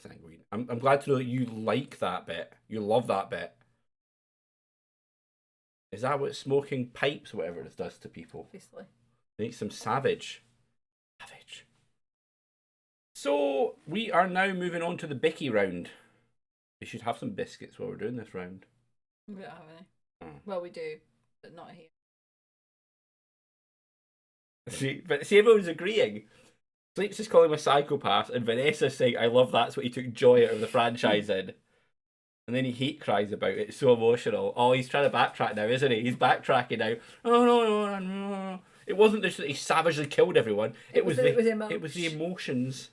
Sanguine. I'm glad to know that you like that bit. You love that bit. Is that what smoking pipes, whatever it does to people? Obviously. Makes them savage. Savage. So we are now moving on to the Bicky round. We should have some biscuits while we're doing this round. We don't have any. Well, we do, but not here. See, everyone's agreeing. Sleeps is calling him a psychopath, and Vanessa's saying, "I love that's what he took joy out of the franchise in." And then he hate cries about it. It's so emotional. Oh, he's trying to backtrack now, isn't he? He's backtracking now. Oh no. It wasn't just that he savagely killed everyone. It was the emotions.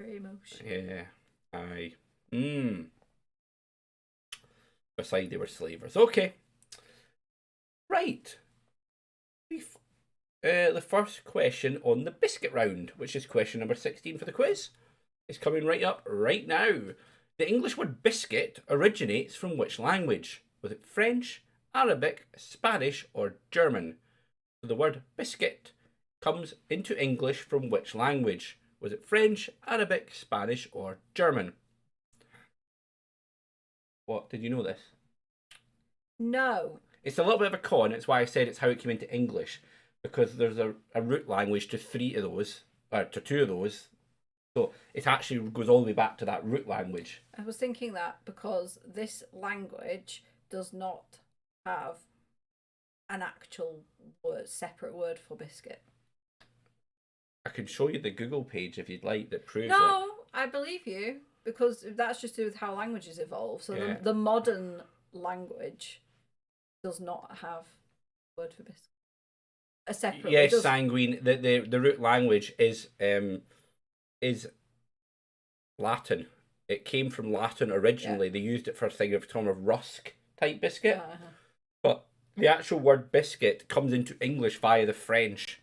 Very emotional. Yeah. Aye. Besides, they were slavers. Okay. Right. The first question on the biscuit round, which is question number 16 for the quiz, is coming right up right now. The English word biscuit originates from which language? Was it French, Arabic, Spanish, or German? So the word biscuit comes into English from which language? Was it French, Arabic, Spanish, or German? What? Did you know this? No. It's a little bit of a con. It's why I said it's how it came into English. Because there's a root language to three of those, or to two of those. So it actually goes all the way back to that root language. I was thinking that because this language does not have an actual separate word for biscuit. I can show you the Google page if you'd like that proves it. No, I believe you, because that's just to do with how languages evolve. So Yeah. the modern language does not have a word for biscuit. A separate. Yes, sanguine. The root language is Latin. it came from Latin originally. They used it for a thing of term of rusk type biscuit. But the actual word biscuit comes into English via the French.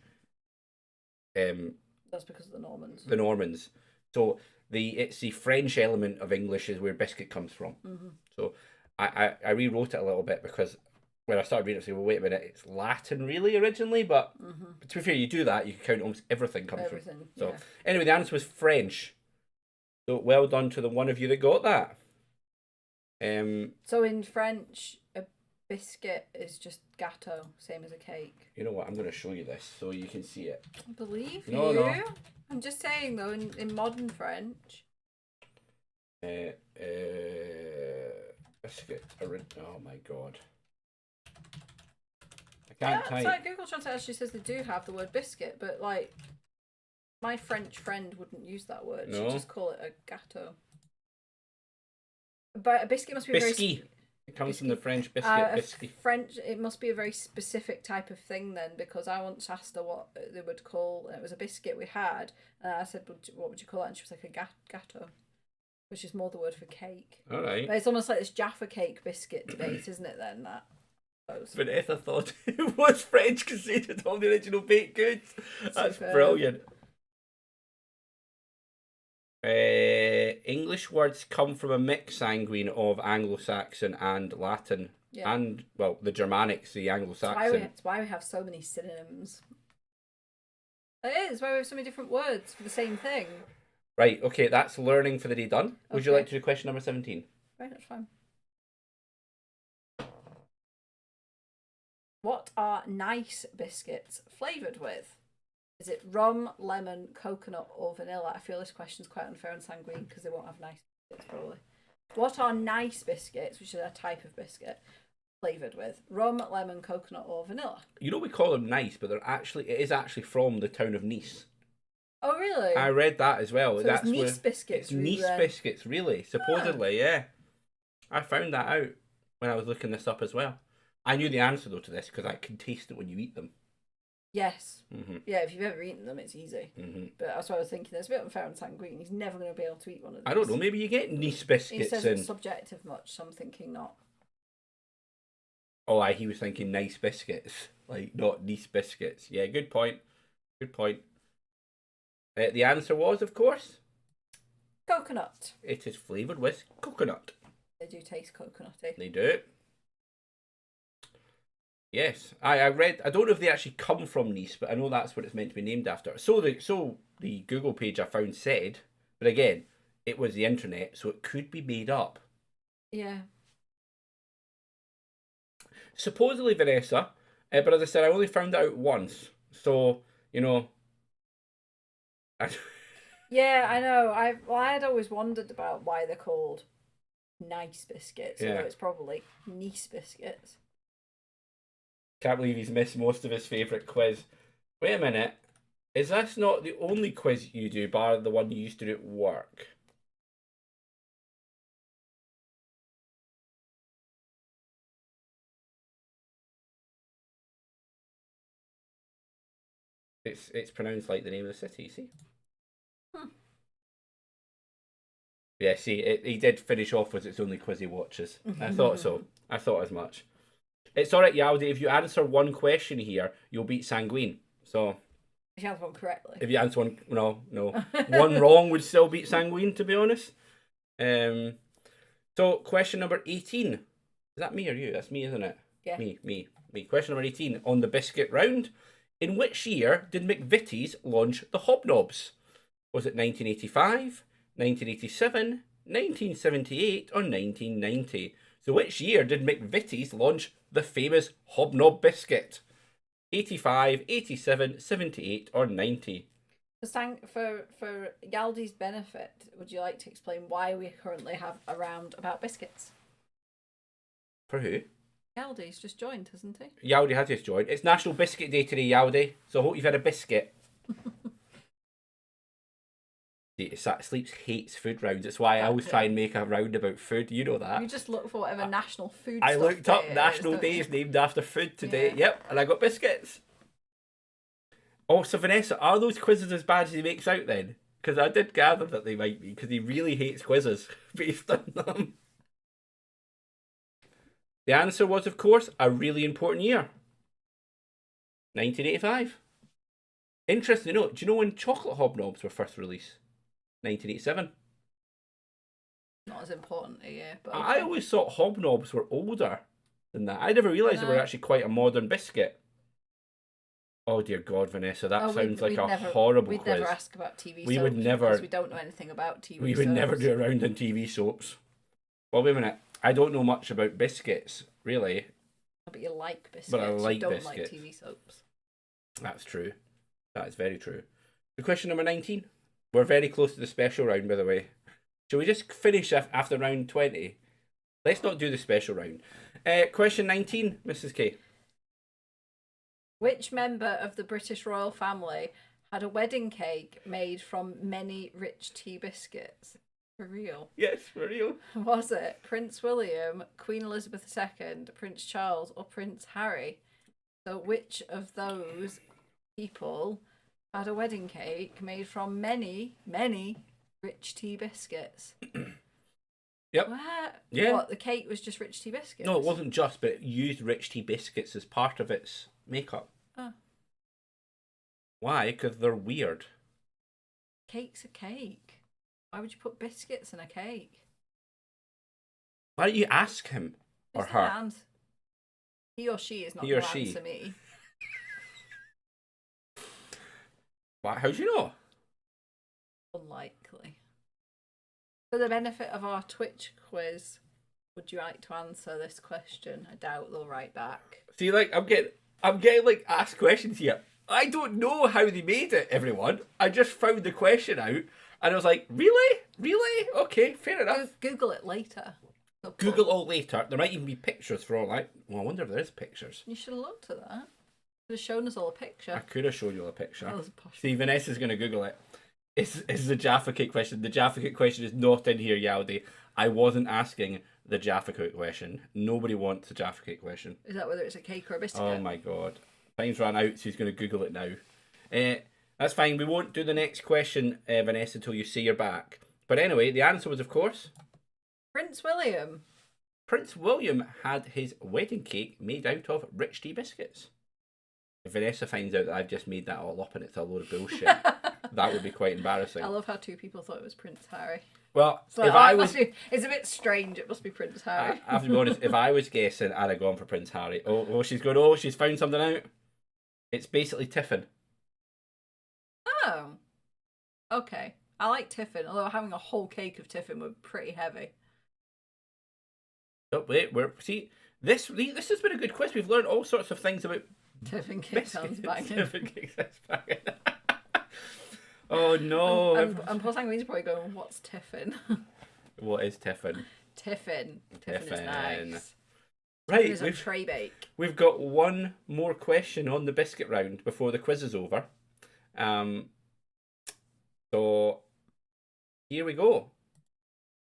That's because of the Normans. The Normans. So it's the French element of English is where biscuit comes from. So I rewrote it a little bit because when I started reading it, I said, well, wait a minute, it's Latin really originally, but to be fair, you do that, you can count almost everything comes from. So anyway, the answer was French. So well done to the one of you that got that. So in French, a biscuit is just gâteau, same as a cake. You know what? I'm going to show you this so you can see it. I believe No, you. no. I'm just saying though, in modern French. Biscuit. Oh my god. I can't type. It's like Google Translate actually says they do have the word biscuit, but like my French friend wouldn't use that word. No. She'd just call it a gâteau. But a biscuit must be Biscuit. It comes from the French biscuit. Biscuit. French. It must be a very specific type of thing then, because I once asked her what they would call. It was a biscuit we had, and I said, "What would you call it?" And she was like, "A gâteau," which is more the word for cake. All right. But it's almost like this Jaffa cake biscuit debate, isn't it? Then that. Vanessa thought it was French because they did all the original baked goods. That's brilliant. English words come from a mix sanguine of Anglo-Saxon and Latin, and well, the Germanics, the Anglo-Saxon. That's why we have so many synonyms. It is why we have so many different words for the same thing. Right. Okay, that's learning for the day done. Would you like to do question number 17? Right, that's fine. What are nice biscuits flavoured with? Is it rum, lemon, coconut, or vanilla? I feel this question's quite unfair and sanguine because they won't have nice biscuits probably. What are nice biscuits, which is a type of biscuit, flavoured with? Rum, lemon, coconut, or vanilla? You know we call them nice, but it is actually from the town of Nice. Oh really? I read that as well. So That's it's Nice biscuits. It's Nice biscuits, really. Supposedly, yeah. I found that out when I was looking this up as well. I knew the answer though to this because I can taste it when you eat them. Yes. Yeah, if you've ever eaten them, it's easy. But that's what I was thinking. It's a bit unfair and sanguine. He's never going to be able to eat one of these. I don't know. Maybe you get Nice biscuits. He says it's subjective much, so I'm thinking not. Oh, he was thinking nice biscuits, like not Nice biscuits. Yeah, good point. Good point. The answer was, of course, coconut. It is flavoured with coconut. They do taste coconutty. They do. Yes, I read. I don't know if they actually come from Nice, but I know that's what it's meant to be named after. So the Google page I found said, but again, it was the internet, so it could be made up. Yeah. Supposedly, Vanessa, but as I said, I only found it out once. So you know. Yeah, I know. I had always wondered about why they're called nice biscuits. Yeah. It's probably Nice biscuits. Can't believe he's missed most of his favourite quiz. Wait a minute. Is this not the only quiz you do, bar the one you used to do at work? It's pronounced like the name of the city, see? Yeah, see, he did finish off with its only quiz he watches. I thought so. I thought as much. It's alright, Yaldi, if you answer one question here, you'll beat Sanguine. So if you answer one correctly. If you answer one, no. One wrong would still beat Sanguine, to be honest. So, question number 18. Is that me or you? That's me, isn't it? Yeah. Me. Question number 18 on the biscuit round. In which year did McVitie's launch the Hobnobs? Was it 1985, 1987, 1978, or 1990? So which year did McVitie's launch the famous Hobnob biscuit? 85, 87, 78, or 90? For Yaldi's benefit, would you like to explain why we currently have a round about biscuits? For who? Yaldi's just joined, hasn't he? Yaldi has just joined. It's National Biscuit Day today, Yaldi. So I hope you've had a biscuit. Sleeps hates food rounds. It's why I always try and make a round about food. You know that. You just look for whatever national food. I looked up national days named after food today. Yeah. Yep, and I got biscuits. Oh, so Vanessa, are those quizzes as bad as he makes out then? because I did gather that they might be, because he really hates quizzes based on them. The answer was, of course, a really important year. 1985. Interesting to note, do you know when chocolate hobnobs were first released? 1987. Not as important a year, but I always thought hobnobs were older than that. I never realised they were actually quite a modern biscuit. Oh dear God, Vanessa, that sounds like a horrible quiz. We'd never ask about TV soaps. We would never, because we don't know anything about TV soaps. We would never do a round on TV soaps. Well, wait a minute. I don't know much about biscuits, really. But you like biscuits. But I like you don't biscuits. like TV soaps. That's true. That is very true. So question number 19. We're very close to the special round, by the way. Shall we just finish after round 20? Let's not do the special round. Question 19, Mrs. K. Which member of the British royal family had a wedding cake made from many rich tea biscuits? For real? Yes, for real. Was it Prince William, Queen Elizabeth II, Prince Charles, or Prince Harry? So which of those people had a wedding cake made from many, many rich tea biscuits? Yep. What? Yeah. What, the cake was just rich tea biscuits? No, it wasn't just, but it used rich tea biscuits as part of its makeup. Oh. Why? Because they're weird. Cake's a cake. Why would you put biscuits in a cake? Why don't you ask him or Mr. her? Hand. He or she is not He or going to she. answer me. Why? How do you know? Unlikely. For the benefit of our Twitch quiz, would you like to answer this question? I doubt they'll write back. See, like, I'm getting like asked questions here. I don't know how they made it, everyone. I just found the question out, and I was like, really? Really? Okay, fair enough. Google it later. No Google all later. There might even be pictures for all that. Well, I wonder if there is pictures. You should have looked at that. Could have shown us all a picture. I could have shown you a picture. That was posh. See, Vanessa's going to Google it. It's the Jaffa Cake question. The Jaffa Cake question is not in here, Yaldi. I wasn't asking the Jaffa Cake question. Nobody wants the Jaffa Cake question. Is that whether it's a cake or a biscuit? Oh my God. Time's ran out, so he's going to Google it now. That's fine. We won't do the next question, Vanessa, until you say you're back. But anyway, the answer was, of course, Prince William. Prince William had his wedding cake made out of rich tea biscuits. If Vanessa finds out that I've just made that all up and it's a load of bullshit, that would be quite embarrassing. I love how two people thought it was Prince Harry. Well, So if I was... it's a bit strange. It must be Prince Harry. I have to be honest, if I was guessing, I'd have gone for Prince Harry. Oh, she's going, oh, she's found something out. It's basically Tiffin. Oh. Okay. I like Tiffin, although having a whole cake of Tiffin would be pretty heavy. Oh, wait, this has been a good quiz. We've learned all sorts of things about Tiffin cake sounds banging. Tiffin cake sounds banging. Oh no. And Paul Sanguine's probably going, what's Tiffin? What is Tiffin? Tiffin. Tiffin is nice. Right, It's a tray bake. We've got one more question on the biscuit round before the quiz is over. So here we go.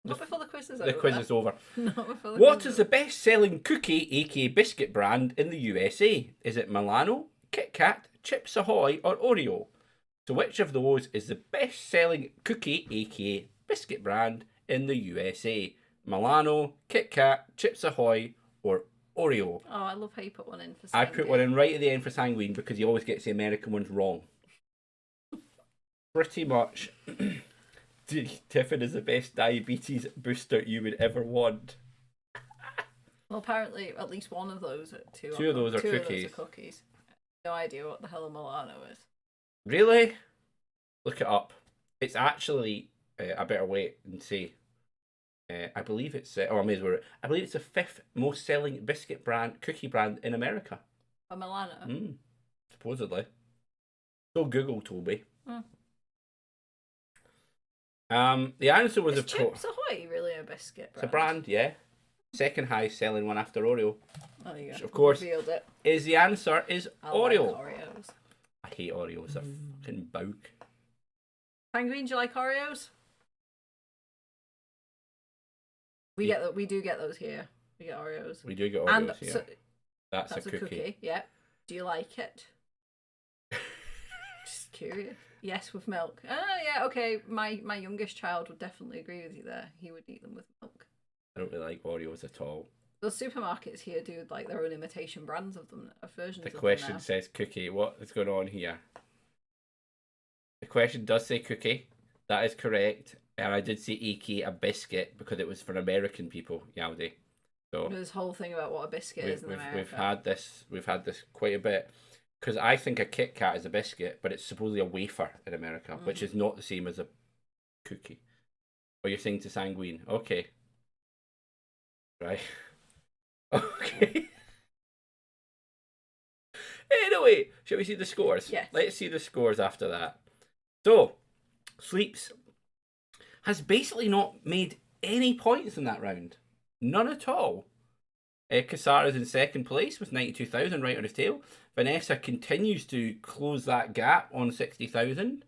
Not before the quiz is over. The quiz is over. Not before the What quiz is the best-selling cookie, aka biscuit brand in the USA? Is it Milano, Kit Kat, Chips Ahoy, or Oreo? So which of those is the best-selling cookie, aka biscuit brand in the USA? Milano, Kit Kat, Chips Ahoy, or Oreo? Oh, I love how you put one in for I Sanguine. put one in right at the end for Sanguine because he always gets the American ones wrong. Pretty much. Tiffin is the best diabetes booster you would ever want. Well, apparently at least one of those are Two of those are two cookies. Of those are cookies. No idea what the hell a Milano is. Really? Look it up. It's actually, I better wait and see. I believe it's, I may as well. I believe it's the 5th most selling biscuit brand, cookie brand in America. A Milano? Supposedly. So Google told me. Hmm. The answer was, Is of course, Chips Ahoy really a biscuit brand? it's a brand, yeah. Second highest selling one after Oreo. Oh, there you go. Which, of course, Revealed it. is the answer is I Oreo. like Oreos. I hate Oreos. They're fucking bouk. Sanguine, do you like Oreos? We do get those here. We get Oreos. We do get Oreos And here. so, That's a cookie. Yeah. Do you like it? Just curious. Yes, with milk. Oh, yeah, okay. My youngest child would definitely agree with you there. He would eat them with milk. I don't really like Oreos at all. The supermarkets here do like their own imitation brands of them, versions The of them question now. says cookie. What is going on here? The question does say cookie. That is correct. And I did say a biscuit because it was for American people, Yaldi. So This whole thing about what a biscuit is in America. we've had this quite a bit because I think a Kit Kat is a biscuit, but it's supposedly a wafer in America, which is not the same as a cookie. Or you're saying to sanguine? Okay, right. Okay. Anyway, shall we see the scores? Yes. Let's see the scores after that. So, Sleeps has basically not made any points in that round. None at all. Kasara's in second place with 92,000 right on his tail. Vanessa continues to close that gap on 60,000.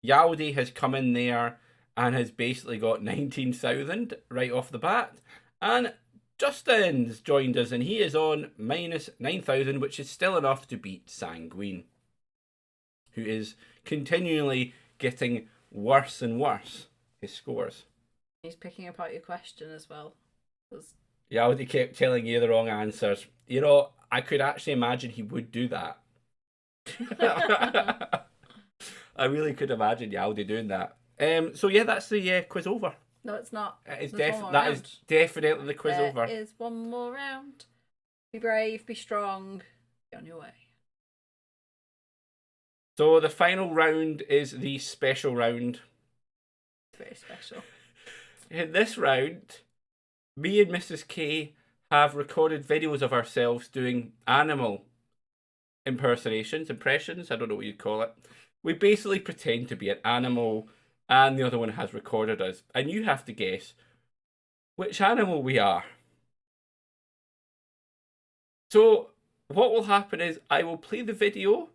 Yaldi has come in there and has basically got 19,000 right off the bat. And Justin's joined us and he is on minus 9,000, which is still enough to beat Sanguine, who is continually getting worse and worse, his scores. He's picking apart your question as well. Yaldi kept telling you the wrong answers. You know, I could actually imagine he would do that. I really could imagine Yaldi doing that. So yeah, that's the quiz over. No, it's not. It's that is definitely the quiz over. There is one more round. Be brave, be strong, be on your way. So the final round is the special round. It's very special. In this round, me and Mrs. K have recorded videos of ourselves doing animal impressions, I don't know what you'd call it. We basically pretend to be an animal and the other one has recorded us. And you have to guess which animal we are. So what will happen is I will play the video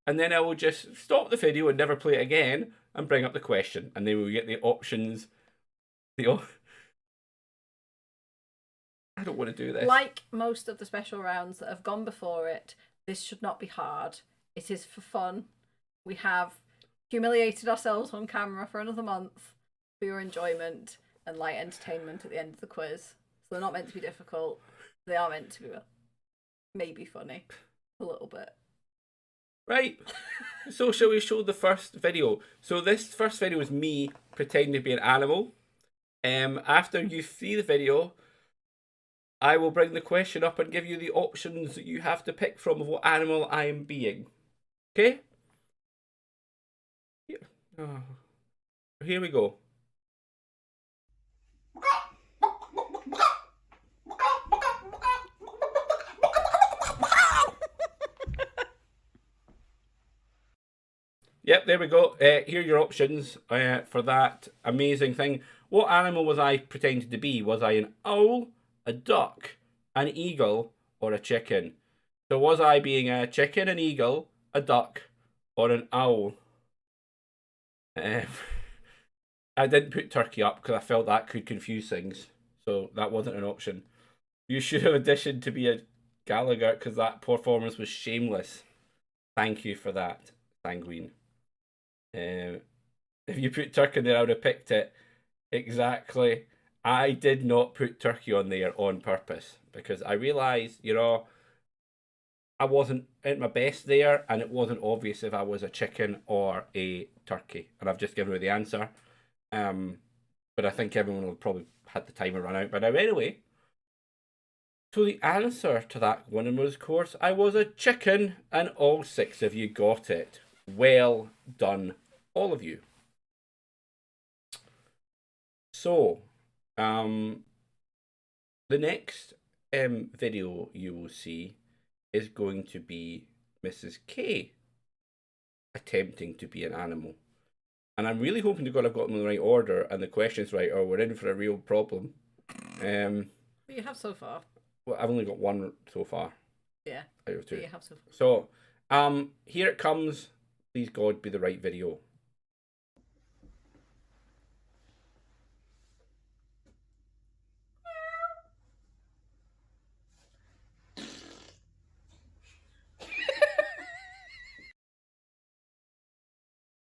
and then I will just stop the video and never play it again and bring up the question. And then we'll get the options. I don't want to do this. Like most of the special rounds that have gone before it, this should not be hard. It is for fun. We have humiliated ourselves on camera for another month for your enjoyment and light entertainment at the end of the quiz. So they're not meant to be difficult. They are meant to be maybe funny. A little bit. Right. So shall we show the first video? So this first video is me pretending to be an animal. After you see the video, I will bring the question up and give you the options that you have to pick from of what animal I am being. Okay? Here we go. Yep, there we go. Here are your options for that amazing thing. What animal was I pretending to be? Was I an owl, a duck, an eagle, or a chicken? So was I being a chicken, an eagle, a duck, or an owl? I didn't put turkey up because I felt that could confuse things. So that wasn't an option. You should have auditioned to be a Gallagher because that performance was shameless. Thank you for that, Sanguine. If you put turkey in there, I would have picked it. Exactly. I did not put turkey on there on purpose because I realised, I wasn't at my best there and it wasn't obvious if I was a chicken or a turkey. And I've just given away the answer. But I think everyone will probably had the timer run out by now anyway. So the answer to that one was, of course, I was a chicken and all 6 of you got it. Well done, all of you. So, the next video you will see is going to be Mrs. K attempting to be an animal. And I'm really hoping to God I've got them in the right order and the questions right, or we're in for a real problem. But you have so far. Well, I've only got one so far. Yeah. Out of 2. But you have so far. So, here it comes. Please God be the right video.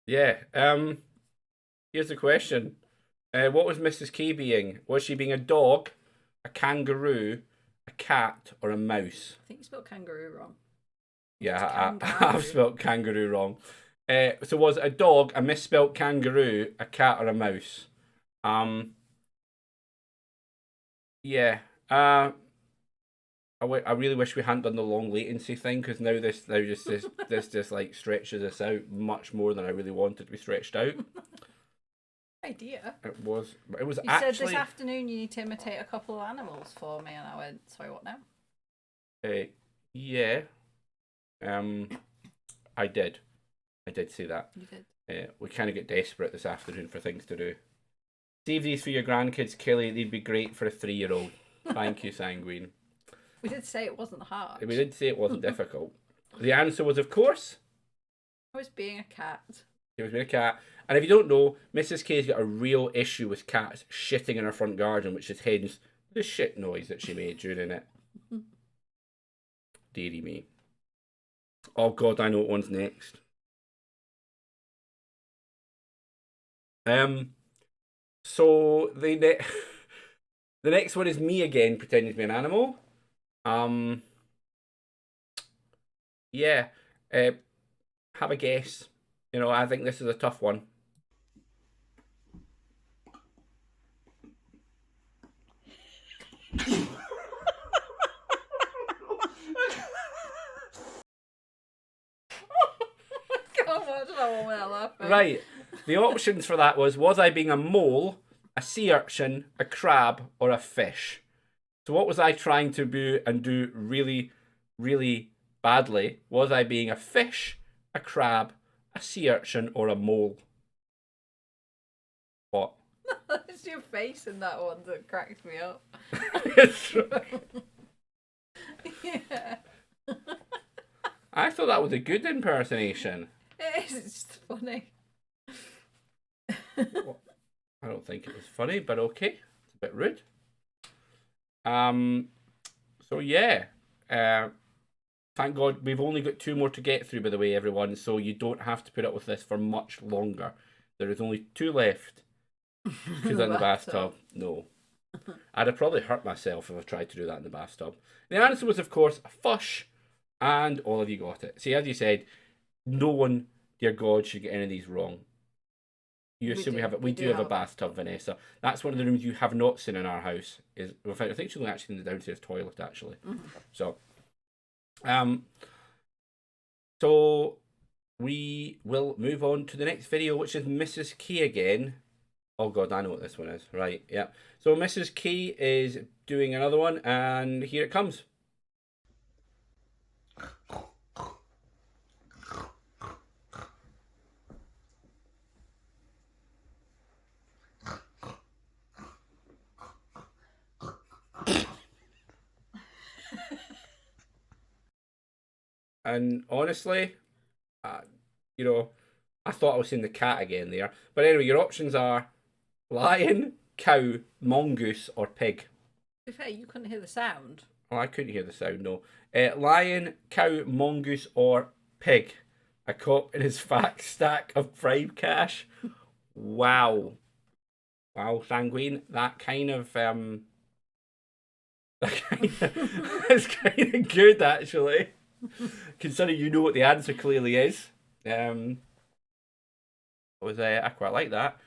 Yeah. Here's the question. What was Mrs. K being? Was she being a dog, a kangaroo, a cat, or a mouse? I think you spelled kangaroo wrong. Yeah, It's I've spelled kangaroo wrong. So was it a dog, a misspelt kangaroo, a cat, or a mouse? Yeah. I really wish we hadn't done the long latency thing, because now this just like stretches us out much more than I really wanted to be stretched out. Idea. It was You actually said this afternoon you need to imitate a couple of animals for me, and I went, sorry, what now? yeah. I did say that. You did. We kind of get desperate this afternoon for things to do. Save these for your grandkids, Killie. They'd be great for a 3-year-old. Thank you, Sanguine. We did say it wasn't hard. We did say it wasn't difficult. The answer was, of course, I was being a cat. it was being a cat. And if you don't know, Mrs. K's got a real issue with cats shitting in her front garden, which is hence the shit noise that she made during it. Dearie me. Oh God, I know what one's next. So the next one is me again pretending to be an animal. Yeah. Have a guess. You know, I think this is a tough one. Right. The options for that was I being a mole, a sea urchin, a crab, or a fish? So what was I trying to do really, really badly? Was I being a fish, a crab, a sea urchin, or a mole? What? It's your face in that one that cracked me up. Yeah. I thought that was a good impersonation. It is, it's just funny. Well, I don't think it was funny, but okay. It's a bit rude. So yeah. Thank God we've only got 2 more to get through, by the way, everyone, so you don't have to put up with this for much longer. There is only 2 left. Because in the bathtub, no. I'd have probably hurt myself if I tried to do that in the bathtub. The answer was, of course, a fush, and all of you got it. See, as you said, no one, dear God, should get any of these wrong. You assume we do have a bathtub, Vanessa. That's one of the rooms you have not seen in our house. In fact, I think she's actually in the downstairs toilet, actually. So we will move on to the next video, which is Mrs. K again. Oh God, I know what this one is. Right, yeah. So Mrs. K is doing another one, and here it comes. And honestly, you know, I thought I was seeing the cat again there. But anyway, your options are lion, cow, mongoose, or pig. To be fair, you couldn't hear the sound. Oh, I couldn't hear the sound, no. Lion, cow, mongoose, or pig. A cop in his fat stack of fried cash. Wow. Wow, Sanguine. That's kind of good, actually. Considering you know what the answer clearly is. I quite like that.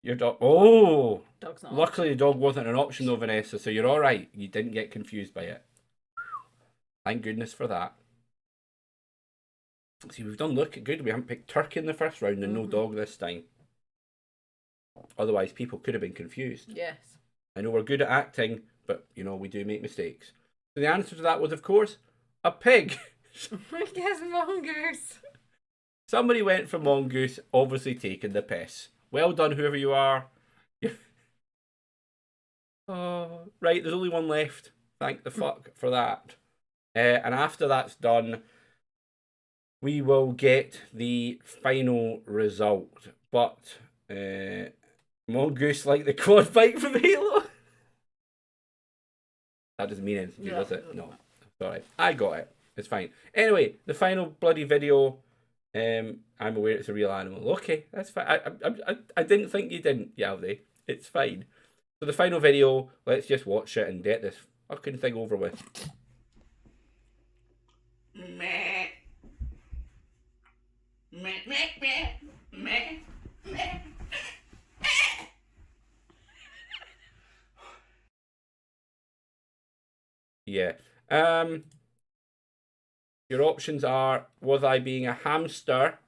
Your dog. Oh, Dog's not. Luckily, the dog wasn't an option though, Vanessa. So you're all right. You didn't get confused by it. Thank goodness for that. See, we've done look good. We haven't picked turkey in the first round and no dog this time. Otherwise, people could have been confused. Yes. I know we're good at acting, but you know we do make mistakes. So the answer to that was, of course, a pig. I guess mongoose. Somebody went for mongoose, obviously taking the piss. Well done, whoever you are. Oh, right, there's only one left. Thank the fuck for that. And after that's done, we will get the final result. But mongoose like the quad bike from Halo. That doesn't mean anything to you, does it? No. Sorry. I got it. It's fine. Anyway, the final bloody video I'm aware it's a real animal. Okay, that's fine. I didn't think you didn't, Yaldi. It's fine. So the final video, let's just watch it and get this fucking thing over with. Meh. Meh, meh, meh, meh, meh. Yeah. Your options are, was I being a hamster,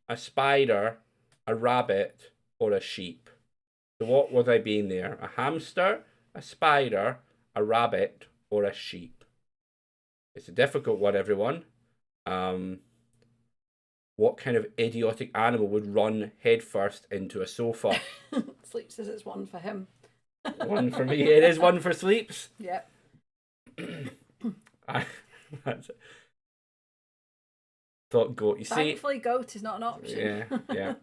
a spider, a rabbit, or a sheep? So what was I being there? A hamster, a spider, a rabbit, or a sheep? It's a difficult one, everyone. What kind of idiotic animal would run headfirst into a sofa? Sleep says it's one for him. One for me. It is one for Sleeps. Yep. That's it. Thought goat. You see, Thankfully, goat is not an option. Yeah.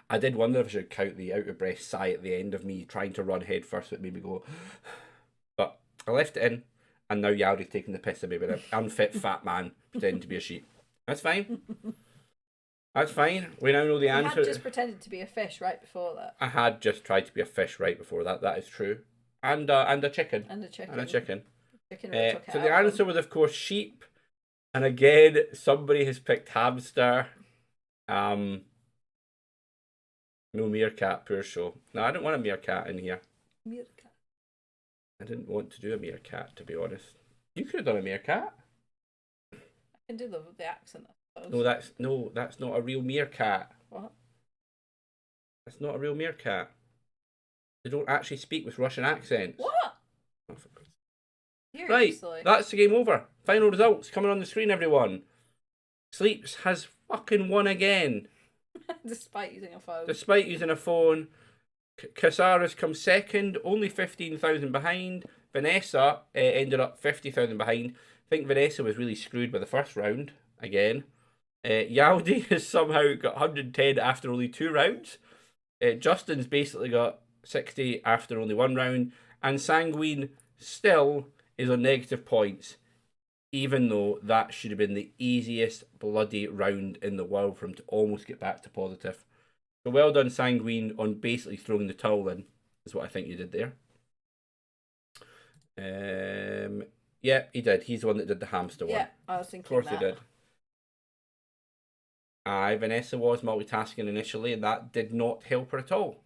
I did wonder if I should count the out of breath sigh at the end of me trying to run head first. It made me go, but I left it in, and now Yaldi's taking the piss of me with an unfit fat man pretending to be a sheep. That's fine. That's fine. We now know the answer. You had just pretended to be a fish right before that. I had just tried to be a fish right before that. That is true. And a chicken. And a chicken. And a chicken. Chicken really took it so out the of answer him. was, of course, sheep. And again, somebody has picked hamster. No meerkat, poor show. No, I don't want a meerkat in here. Meerkat. I didn't want to do a meerkat, to be honest. You could have done a meerkat. I can do the accent, I suppose. That's not a real meerkat. What? That's not a real meerkat. They don't actually speak with Russian accents. What? Oh, for God's sake. Seriously? Right, that's the game over. Final results coming on the screen, everyone. Sleeps has fucking won again. Despite using a phone. Despite using a phone. Kasara's come second, only 15,000 behind. Vanessa ended up 50,000 behind. I think Vanessa was really screwed by the first round again. Yaldi has somehow got 110 after only 2 rounds. Justin's basically got 60 after only 1 round. And Sanguine still is on negative points, even though that should have been the easiest bloody round in the world for him to almost get back to positive. So well done, Sanguine, on basically throwing the towel in, is what I think you did there. Yeah, he did. He's the one that did the hamster one. Yeah, I was thinking Of course that. he did. Vanessa was multitasking initially, and that did not help her at all.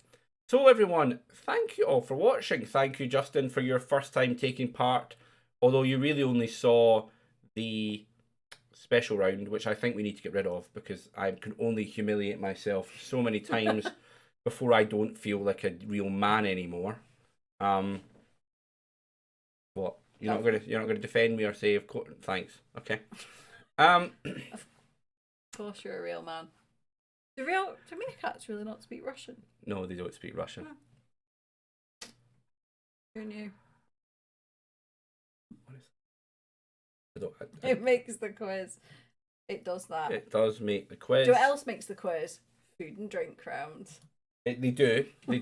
So everyone, thank you all for watching. Thank you, Justin, for your first time taking part. Although you really only saw the special round, which I think we need to get rid of, because I can only humiliate myself so many times before I don't feel like a real man anymore. What? You're not gonna defend me or say of course? Thanks. Okay. Of course, you're a real man. Do meerkats really not speak Russian? No, they don't speak Russian. Who knew? I It makes the quiz. It does that. It does make the quiz. Do you know what else makes the quiz? Food and drink rounds. They do. We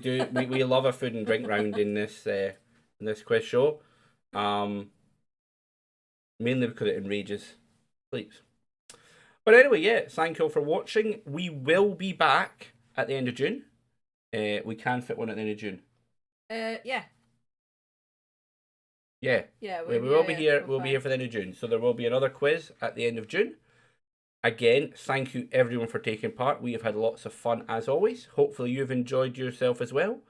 love a food and drink round in this quiz show. Mainly because it enrages Sleeps. But anyway, yeah, thank you all for watching. We will be back at the end of June. We can fit one at the end of June. Yeah. Yeah. Yeah, We will be here. We'll be here for the end of June. So there will be another quiz at the end of June. Again, thank you everyone for taking part. We have had lots of fun as always. Hopefully you've enjoyed yourself as well.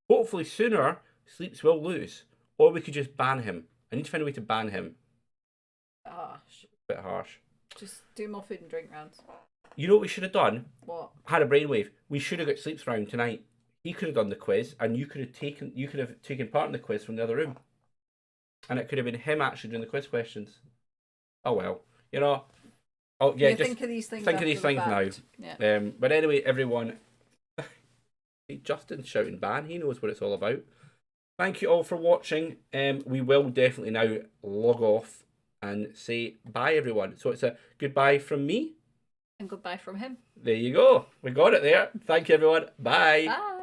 Hopefully sooner Sleeps will lose. Or we could just ban him. I need to find a way to ban him. Harsh. Bit harsh. Just do more food and drink rounds. You know what we should have done? What? Had a brainwave. We should have got Sleeps round tonight. He could have done the quiz, and you could have taken part in the quiz from the other room. And it could have been him actually doing the quiz questions. Oh well, you know. Oh yeah, just think of these things. Think of these things now. Yeah. But anyway, everyone. Justin's shouting ban. He knows what it's all about. Thank you all for watching. We will definitely now log off and say bye, everyone. So it's a goodbye from me. And goodbye from him. There you go. We got it there. Thank you, everyone. Bye. Bye.